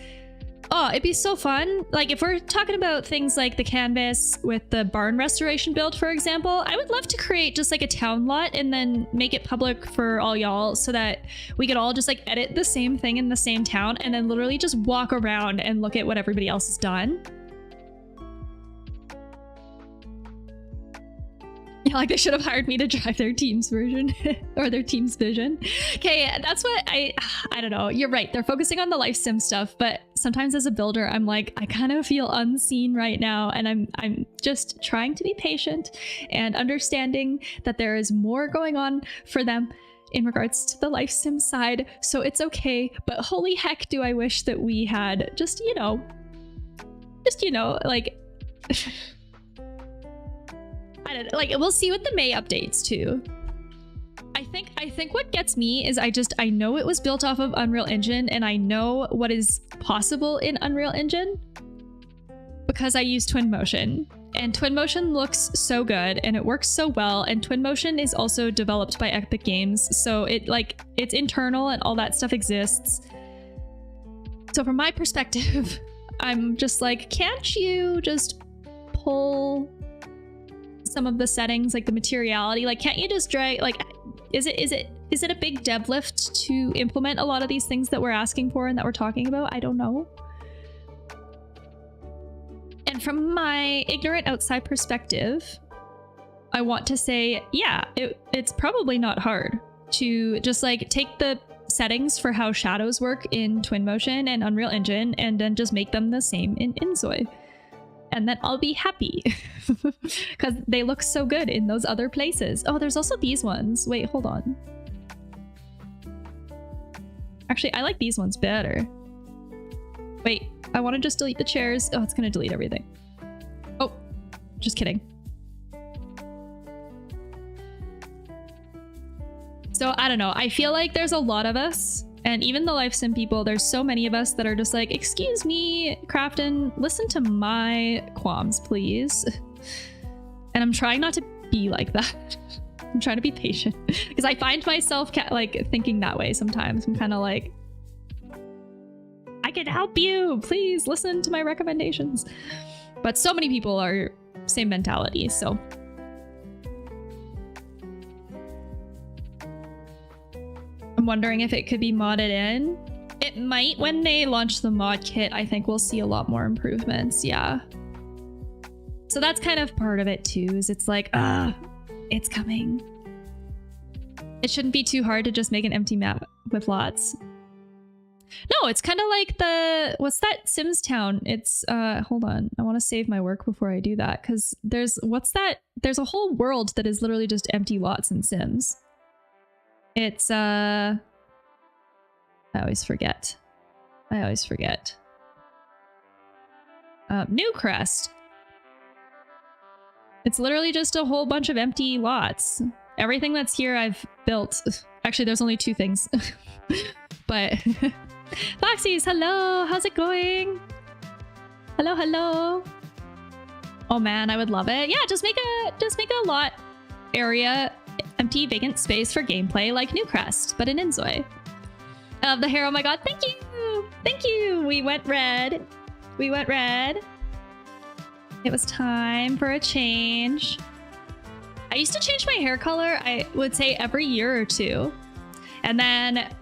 Oh, it'd be so fun. Like if we're talking about things like the canvas with the barn restoration build, for example, I would love to create just like a town lot and then make it public for all y'all so that we could all just like edit the same thing in the same town and then literally just walk around and look at what everybody else has done. Yeah, like they should have hired me to drive their team's version or their team's vision. Okay, that's what I don't know. You're right. They're focusing on the life sim stuff, but sometimes as a builder, I'm like, I kind of feel unseen right now. And I'm just trying to be patient and understanding that there is more going on for them in regards to the life sim side. So it's okay. But holy heck, do I wish that we had just, you know, like... I don't know, like we'll see with the May updates too. I think what gets me is I know it was built off of Unreal Engine and I know what is possible in Unreal Engine because I use Twinmotion, and Twinmotion looks so good and it works so well, and Twinmotion is also developed by Epic Games, so it's internal and all that stuff exists. So from my perspective, I'm just like, can't you just pull some of the settings, like the materiality, like can't you just drag, like is it a big dev lift to implement a lot of these things that we're asking for and that we're talking about? I don't know. And from my ignorant outside perspective, I want to say, yeah, it's probably not hard to just like take the settings for how shadows work in Twinmotion and Unreal Engine and then just make them the same in Inzoi. And then I'll be happy because they look so good in those other places. Oh, there's also these ones. Wait, hold on. Actually, I like these ones better. Wait, I want to just delete the chairs. Oh, it's going to delete everything. Oh, just kidding. So I don't know. I feel like there's a lot of us. And even the life sim people, there's so many of us that are just like, excuse me, Crafton, listen to my qualms, please. And I'm trying not to be like that. I'm trying to be patient because I find myself like thinking that way sometimes. I'm kind of like, I can help you. Please listen to my recommendations. But so many people are same mentality, so. I'm wondering if it could be modded in. It might when they launch the mod kit. I think we'll see a lot more improvements. Yeah. So that's kind of part of it too, is it's like, it's coming. It shouldn't be too hard to just make an empty map with lots. No, it's kind of like what's that Sims town? It's, hold on. I want to save my work before I do that. Cause there's a whole world that is literally just empty lots in Sims. It's, I always forget. Newcrest. It's literally just a whole bunch of empty lots. Everything that's here I've built. Actually, there's only 2 things. But Foxies, hello, how's it going? Hello, hello. Oh man, I would love it. Yeah, just make a lot area, empty vacant space for gameplay like Newcrest, but in Inzoi. I love the hair. Oh my god, thank you. Thank you. We went red. We went red. It was time for a change. I used to change my hair color, I would say every year or 2. And then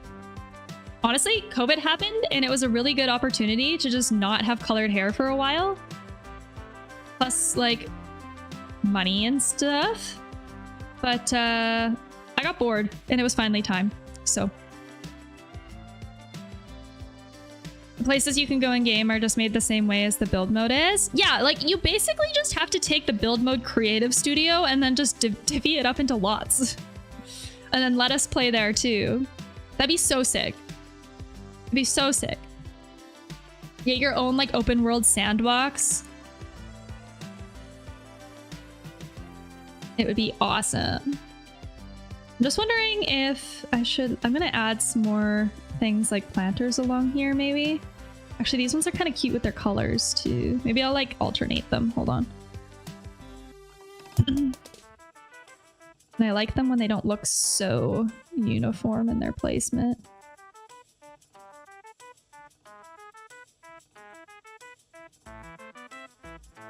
honestly, COVID happened and it was a really good opportunity to just not have colored hair for a while. Plus like money and stuff. But I got bored and it was finally time. So the places you can go in game are just made the same way as the build mode is. Yeah, like you basically just have to take the build mode creative studio and then just divvy it up into lots. And then let us play there too. That'd be so sick. It'd be so sick. Get your own like open world sandbox. It would be awesome. I'm just wondering if I should... I'm gonna add some more things like planters along here, maybe. Actually, these ones are kind of cute with their colors, too. Maybe I'll, like, alternate them. Hold on. And I like them when they don't look so uniform in their placement.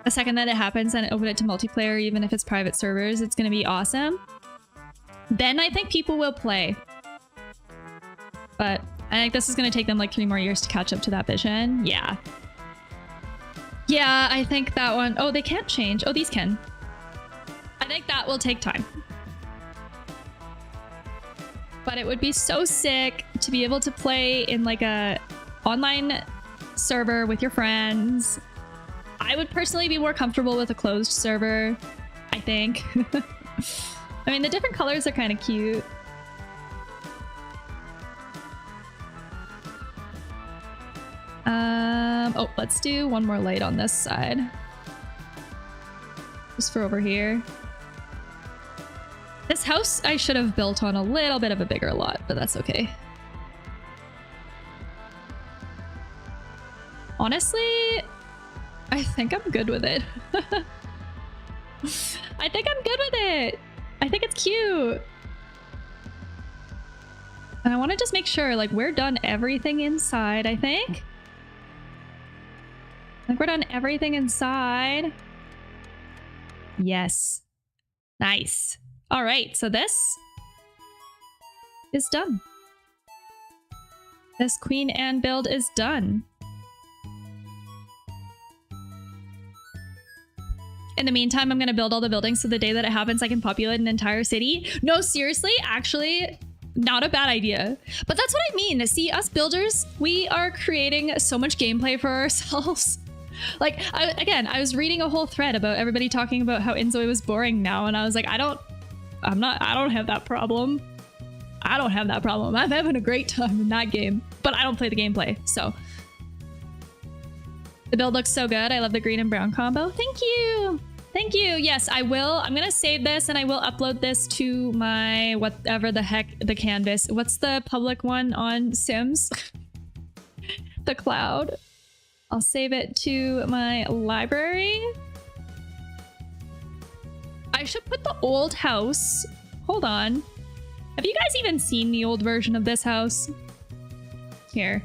The second that it happens and open it to multiplayer, even if it's private servers, it's gonna be awesome. Then I think people will play. But I think this is gonna take them like 3 more years to catch up to that vision. Yeah. Yeah, I think that one... Oh, they can't change. Oh, these can. I think that will take time. But it would be so sick to be able to play in like a online server with your friends. I would personally be more comfortable with a closed server, I think. I mean, the different colors are kind of cute. Oh, let's do one more light on this side. Just for over here. This house I should have built on a little bit of a bigger lot, but that's okay. Honestly, I think I'm good with it. I think I'm good with it. I think it's cute. And I want to just make sure, like, we're done everything inside, I think. Like, we're done everything inside. Yes. Nice. All right, so this is done. This Queen Anne build is done. In the meantime, I'm going to build all the buildings so the day that it happens, I can populate an entire city. No, seriously, actually, not a bad idea. But that's what I mean. See, us builders, we are creating so much gameplay for ourselves. Like, I was reading a whole thread about everybody talking about how Inzoi was boring now, and I was like, I don't have that problem. I don't have that problem. I'm having a great time in that game, but I don't play the gameplay, so. The build looks so good. I love the green and brown combo. Thank you. Thank you. Yes, I will. I'm going to save this and I will upload this to my whatever the heck the canvas. What's the public one on Sims? The cloud. I'll save it to my library. I should put the old house. Hold on. Have you guys even seen the old version of this house? Here.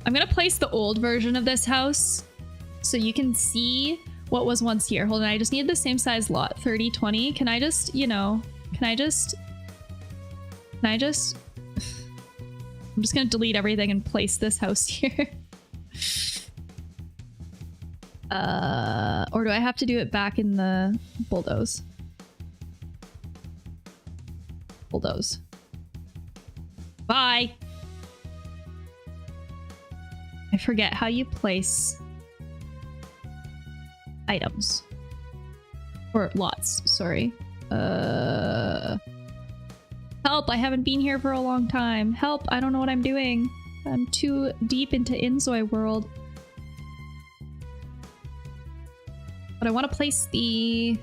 I'm going to place the old version of this house so you can see what was once here. Hold on, I just need the same size lot, 30, 20. Can I just, you know, I'm just gonna delete everything and place this house here. Or do I have to do it back in the bulldoze? Bulldoze. Bye. I forget how you place items. Or lots, sorry. Help, I haven't been here for a long time. Help, I don't know what I'm doing. I'm too deep into Inzoi world. But I want to place the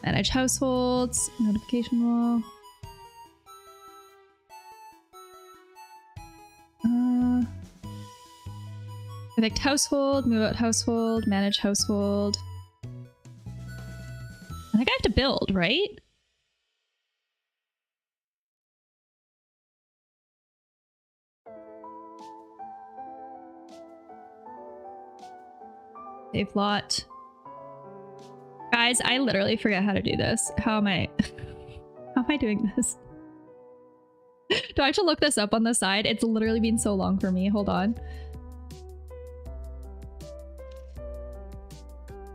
manage households, notification wall. Evict household, move out household, manage household. I think I have to build, right? Save lot. Guys, I literally forget how to do this. How am I doing this? Do I have to look this up on the side? It's literally been so long for me. Hold on.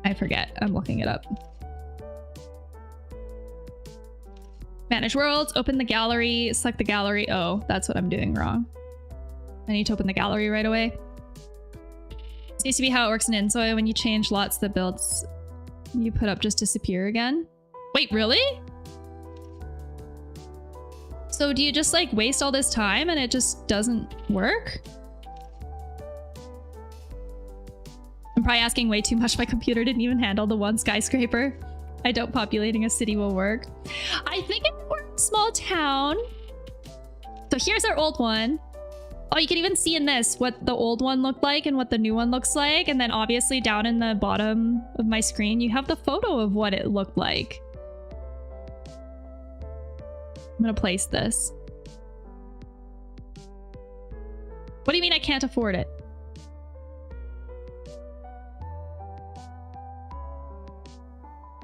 I forget. I'm looking it up. Manage worlds, open the gallery, select the gallery. Oh, that's what I'm doing wrong. I need to open the gallery right away. Seems to be how it works in Inzoi. When you change lots, the builds you put up just disappear again. Wait, really? So do you just like waste all this time and it just doesn't work? I'm probably asking way too much. My computer didn't even handle the one skyscraper. I doubt populating a city will work. I think it works. Small town. So here's our old one. Oh, you can even see in this what the old one looked like and what the new one looks like. And then obviously down in the bottom of my screen, you have the photo of what it looked like. I'm gonna place this. What do you mean I can't afford it?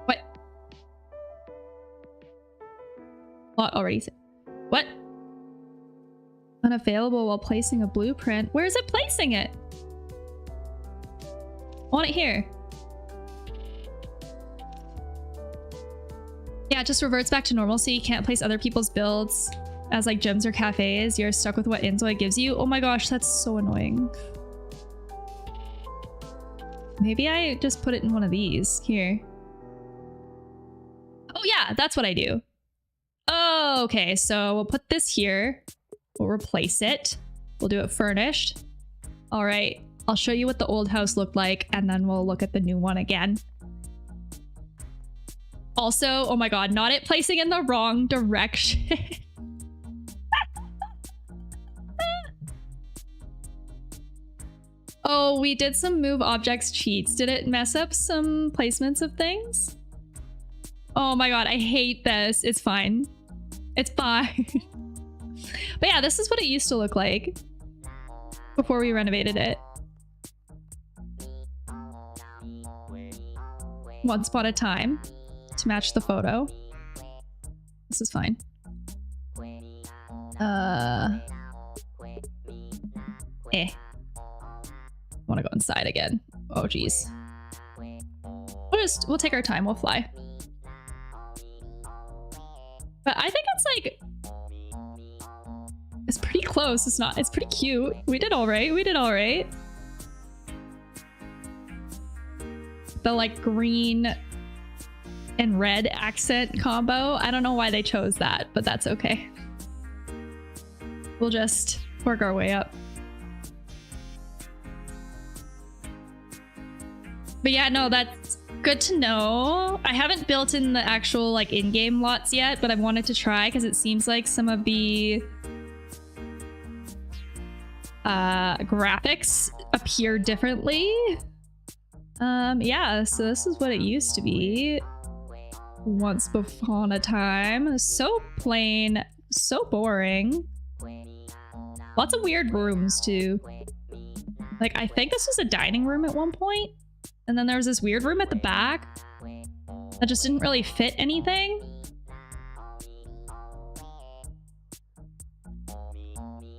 What? Lot already said. What? Unavailable while placing a blueprint. Where is it placing it? I want it here. Yeah, it just reverts back to normal, so you can't place other people's builds as like gyms or cafes. You're stuck with what Inzoi gives you. Oh my gosh, that's so annoying. Maybe I just put it in one of these. Here. Oh yeah, that's what I do. Oh, okay, so we'll put this here. We'll replace it. We'll do it furnished. All right, I'll show you what the old house looked like, and then we'll look at the new one again. Also, oh my god, not it placing in the wrong direction. Oh, we did some move objects cheats. Did it mess up some placements of things? Oh my god, I hate this. It's fine. It's fine. But yeah, this is what it used to look like before we renovated it. Once upon a time. To match the photo. This is fine. Want to go inside again. Oh geez. We'll take our time, we'll fly. But I think it's like it's pretty close. It's pretty cute. We did all right. We did all right. The like green and red accent combo. I don't know why they chose that, but that's okay. We'll just work our way up. But yeah, no, that's good to know. I haven't built in the actual like in-game lots yet, but I've wanted to try because it seems like some of the graphics appear differently. Yeah, so this is what it used to be once upon a time. So plain, so boring. Lots of weird rooms too. Like I think this was a dining room at one point, and then there was this weird room at the back that just didn't really fit anything.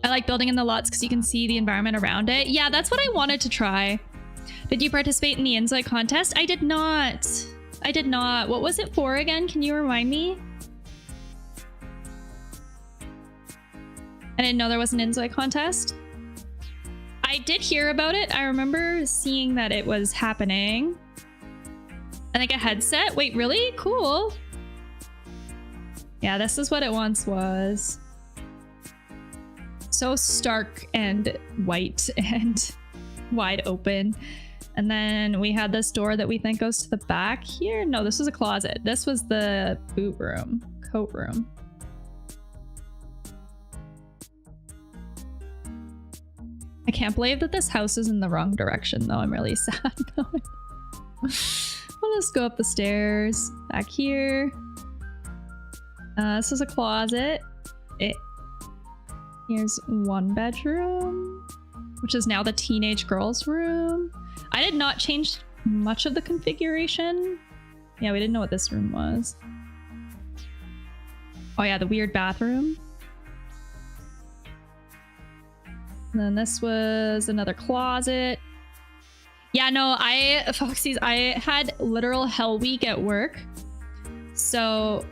I like building in the lots because you can see the environment around it. Yeah, that's what I wanted to try. Did you participate in the Inzoi contest? I did not. I did not. What was it for again? Can you remind me? I didn't know there was an Inzoi contest. I did hear about it. I remember seeing that it was happening. I think a headset. Wait, really? Cool. Yeah, this is what it once was. So stark and white and wide open. And then we had this door that we think goes to the back here. No, this was a closet. This was the boot room, coat room. I can't believe that this house is in the wrong direction though. I'm really sad. I'll just go up the stairs back here. This is a closet. Here's one bedroom, which is now the teenage girls' room. I did not change much of the configuration. Yeah, we didn't know what this room was. Oh yeah, the weird bathroom. And then this was another closet. Yeah, no, Foxies, I had literal hell week at work. So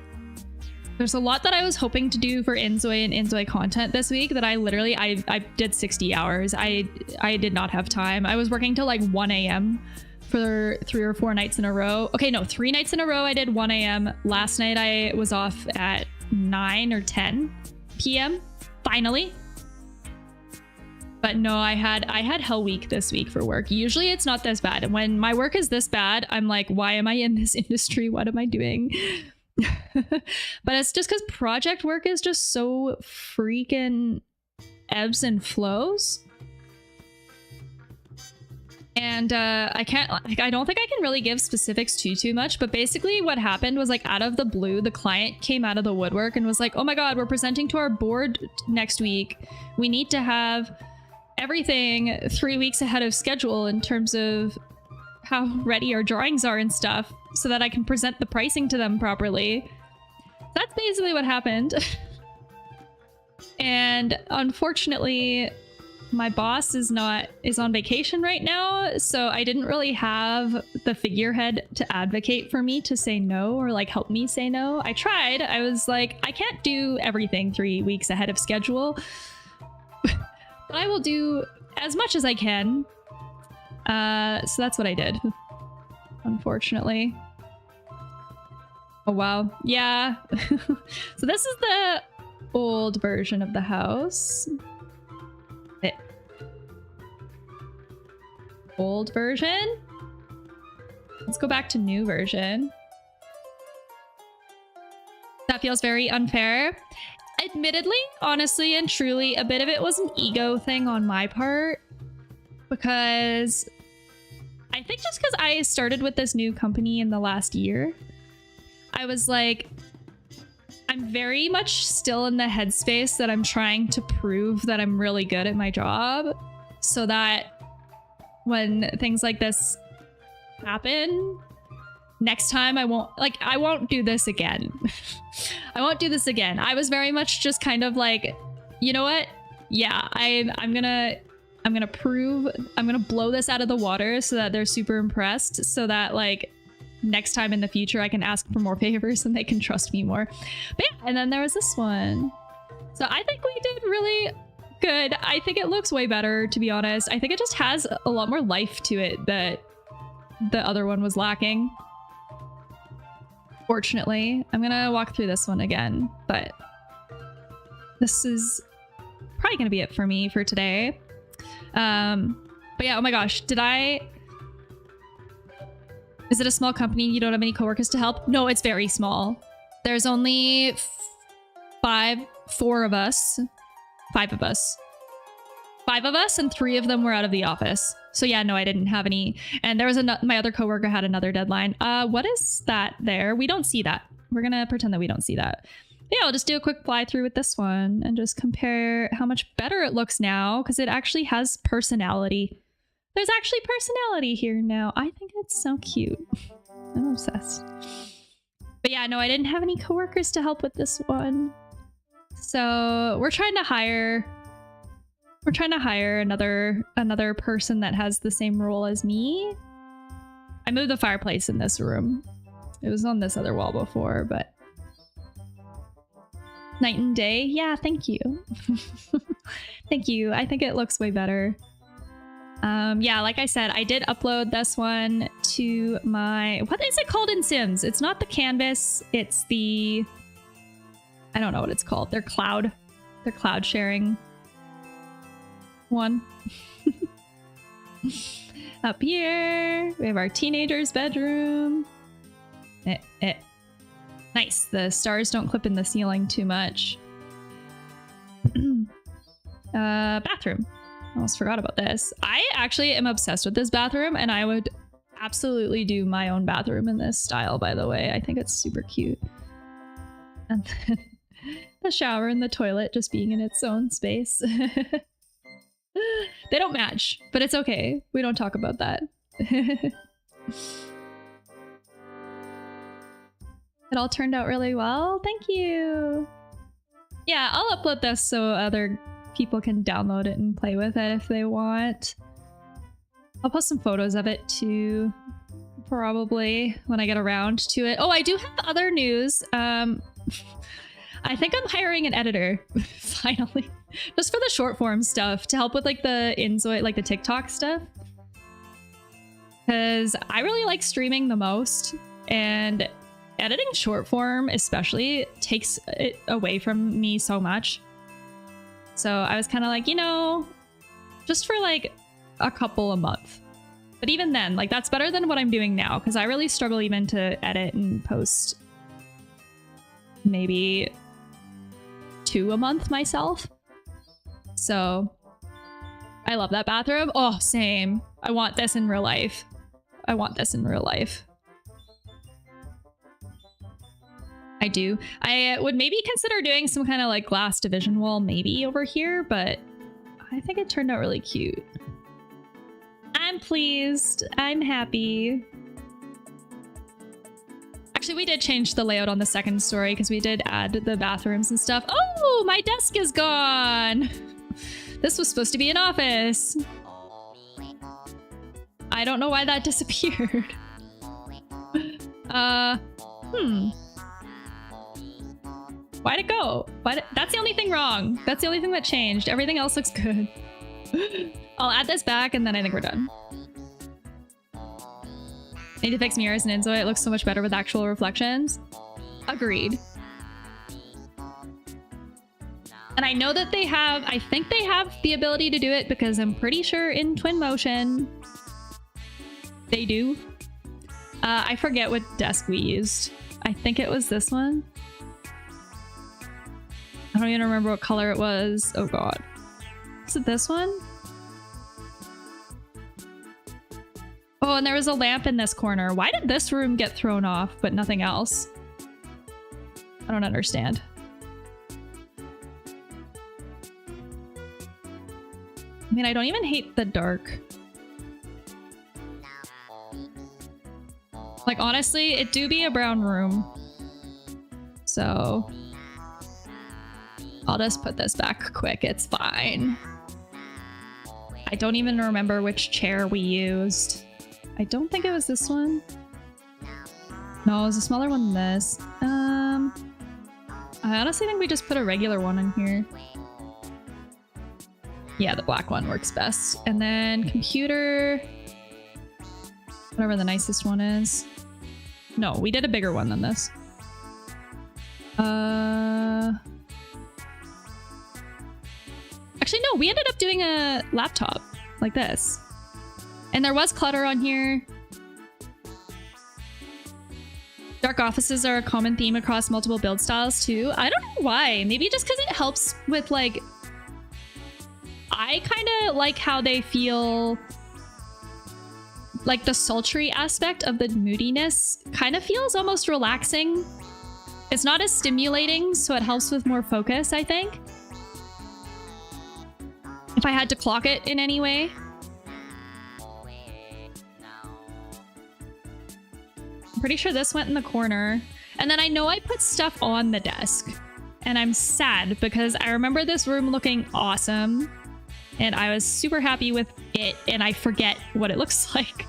there's a lot that I was hoping to do for Inzoi and Inzoi content this week that I literally, I did 60 hours. I did not have time. I was working till like 1 a.m. for 3 or 4 nights in a row. Okay, no, 3 nights in a row I did 1 a.m. Last night I was off at 9 or 10 p.m. finally. But no, I had hell week this week for work. Usually it's not this bad. And when my work is this bad, I'm like, why am I in this industry? What am I doing? But it's just because project work is just so freaking ebbs and flows. And I don't think I can really give specifics too much, but basically what happened was like out of the blue, the client came out of the woodwork and was like, oh my God, we're presenting to our board next week. We need to have everything 3 weeks ahead of schedule in terms of how ready our drawings are and stuff so that I can present the pricing to them properly. That's basically what happened. And unfortunately, my boss is on vacation right now, so I didn't really have the figurehead to advocate for me to say no or like help me say no. I tried. I was like, I can't do everything 3 weeks ahead of schedule, but I will do as much as I can. So that's what I did, unfortunately. Oh, wow. Yeah. So this is the old version of the house. Old version. Let's go back to new version. That feels very unfair. Admittedly, honestly, and truly, a bit of it was an ego thing on my part. Because I think just because I started with this new company in the last year, I was like, I'm very much still in the headspace that I'm trying to prove that I'm really good at my job so that when things like this happen, next time I won't do this again. I won't do this again. I was very much just kind of like, you know what? Yeah, I'm gonna blow this out of the water so that they're super impressed, so that like next time in the future I can ask for more favors and they can trust me more. But yeah, and then there was this one. So I think we did really good. I think it looks way better, to be honest. I think it just has a lot more life to it that the other one was lacking. Fortunately, I'm gonna walk through this one again, but this is probably gonna be it for me for today. But yeah, oh my gosh, is it a small company? You don't have any coworkers to help? No, it's very small. There's only five of us, and 3 of them were out of the office. So yeah, no, I didn't have any. And there was my other coworker had another deadline. What is that there? We don't see that. We're gonna pretend that we don't see that. Yeah, I'll just do a quick fly through with this one and just compare how much better it looks now, because it actually has personality. There's actually personality here now. I think it's so cute. I'm obsessed. But yeah, no, I didn't have any coworkers to help with this one. So we're trying to hire another person that has the same role as me. I moved the fireplace in this room. It was on this other wall before, but night and day. Yeah, thank you. Thank you. I think it looks way better. Yeah, like I said, I did upload this one to my, what is it called in Sims? It's not the canvas, it's the, I don't know what it's called. They're cloud sharing one. Up here, we have our teenager's bedroom. Nice. The stars don't clip in the ceiling too much. Bathroom. Almost forgot about this. I actually am obsessed with this bathroom, and I would absolutely do my own bathroom in this style, by the way. I think it's super cute. And then the shower and the toilet just being in its own space. They don't match, but it's okay. We don't talk about that. It all turned out really well. Thank you. Yeah, I'll upload this so other people can download it and play with it if they want. I'll post some photos of it too, probably when I get around to it. Oh, I do have other news. I think I'm hiring an editor finally, just for the short form stuff to help with like the Inzoid, like the TikTok stuff. Because I really like streaming the most, and editing short form especially takes it away from me so much. So I was kind of like, you know, just for like a couple a month. But even then, like that's better than what I'm doing now, because I really struggle even to edit and post maybe 2 a month myself. So I love that bathroom. Oh, same. I want this in real life. I want this in real life. I do. I would maybe consider doing some kind of like glass division wall maybe over here, but I think it turned out really cute. I'm pleased. I'm happy. Actually, we did change the layout on the second story because we did add the bathrooms and stuff. Oh, my desk is gone. This was supposed to be an office. I don't know why that disappeared. Why'd it go? That's the only thing wrong. That's the only thing that changed. Everything else looks good. I'll add this back and then I think we're done. Need to fix mirrors in Inzoid. It looks so much better with actual reflections. Agreed. And I know that they have, I think they have the ability to do it because I'm pretty sure in Twinmotion they do. I forget what desk we used. I think it was this one. I don't even remember what color it was. Oh god. Is it this one? Oh, and there was a lamp in this corner. Why did this room get thrown off, but nothing else? I don't understand. I mean, I don't even hate the dark. Like, honestly, it do be a brown room. So I'll just put this back quick. It's fine. I don't even remember which chair we used. I don't think it was this one. No, it was a smaller one than this. I honestly think we just put a regular one in here. Yeah, the black one works best. And then computer, whatever the nicest one is. No, we did a bigger one than this. Actually, no, we ended up doing a laptop like this. And there was clutter on here. Dark offices are a common theme across multiple build styles too. I don't know why. Maybe just because it helps with like... I kind of like how they feel... Like the sultry aspect of the moodiness kind of feels almost relaxing. It's not as stimulating, so it helps with more focus, I think. If I had to clock it in any way. I'm pretty sure this went in the corner. And then I know I put stuff on the desk. And I'm sad because I remember this room looking awesome. And I was super happy with it. And I forget what it looks like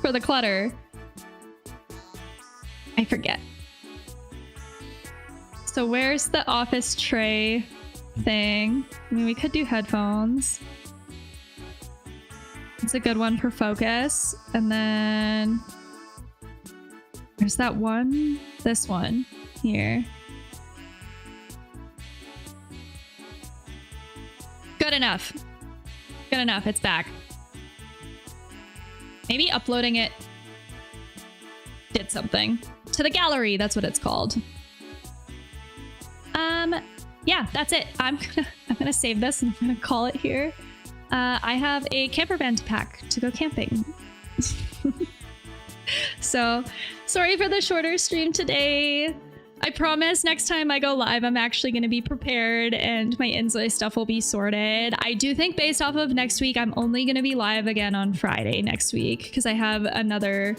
for the clutter. I forget. So where's the office tray thing? I mean, we could do headphones. It's a good one for focus. And then there's that one, this one here. Good enough. Good enough. It's back. Maybe uploading it did something. To the gallery, that's what it's called. Yeah, that's it. I'm gonna save this and I'm gonna call it here. I have a camper van to pack to go camping. So sorry for the shorter stream today. I promise next time I go live, I'm actually going to be prepared and my Inslay stuff will be sorted. I do think based off of next week, I'm only going to be live again on Friday next week because I have another,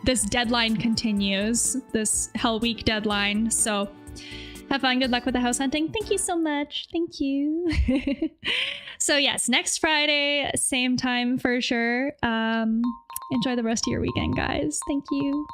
this deadline continues, this Hell Week deadline. So have fun. Good luck with the house hunting. Thank you so much. Thank you. So yes, next Friday, same time for sure. Enjoy the rest of your weekend, guys. Thank you.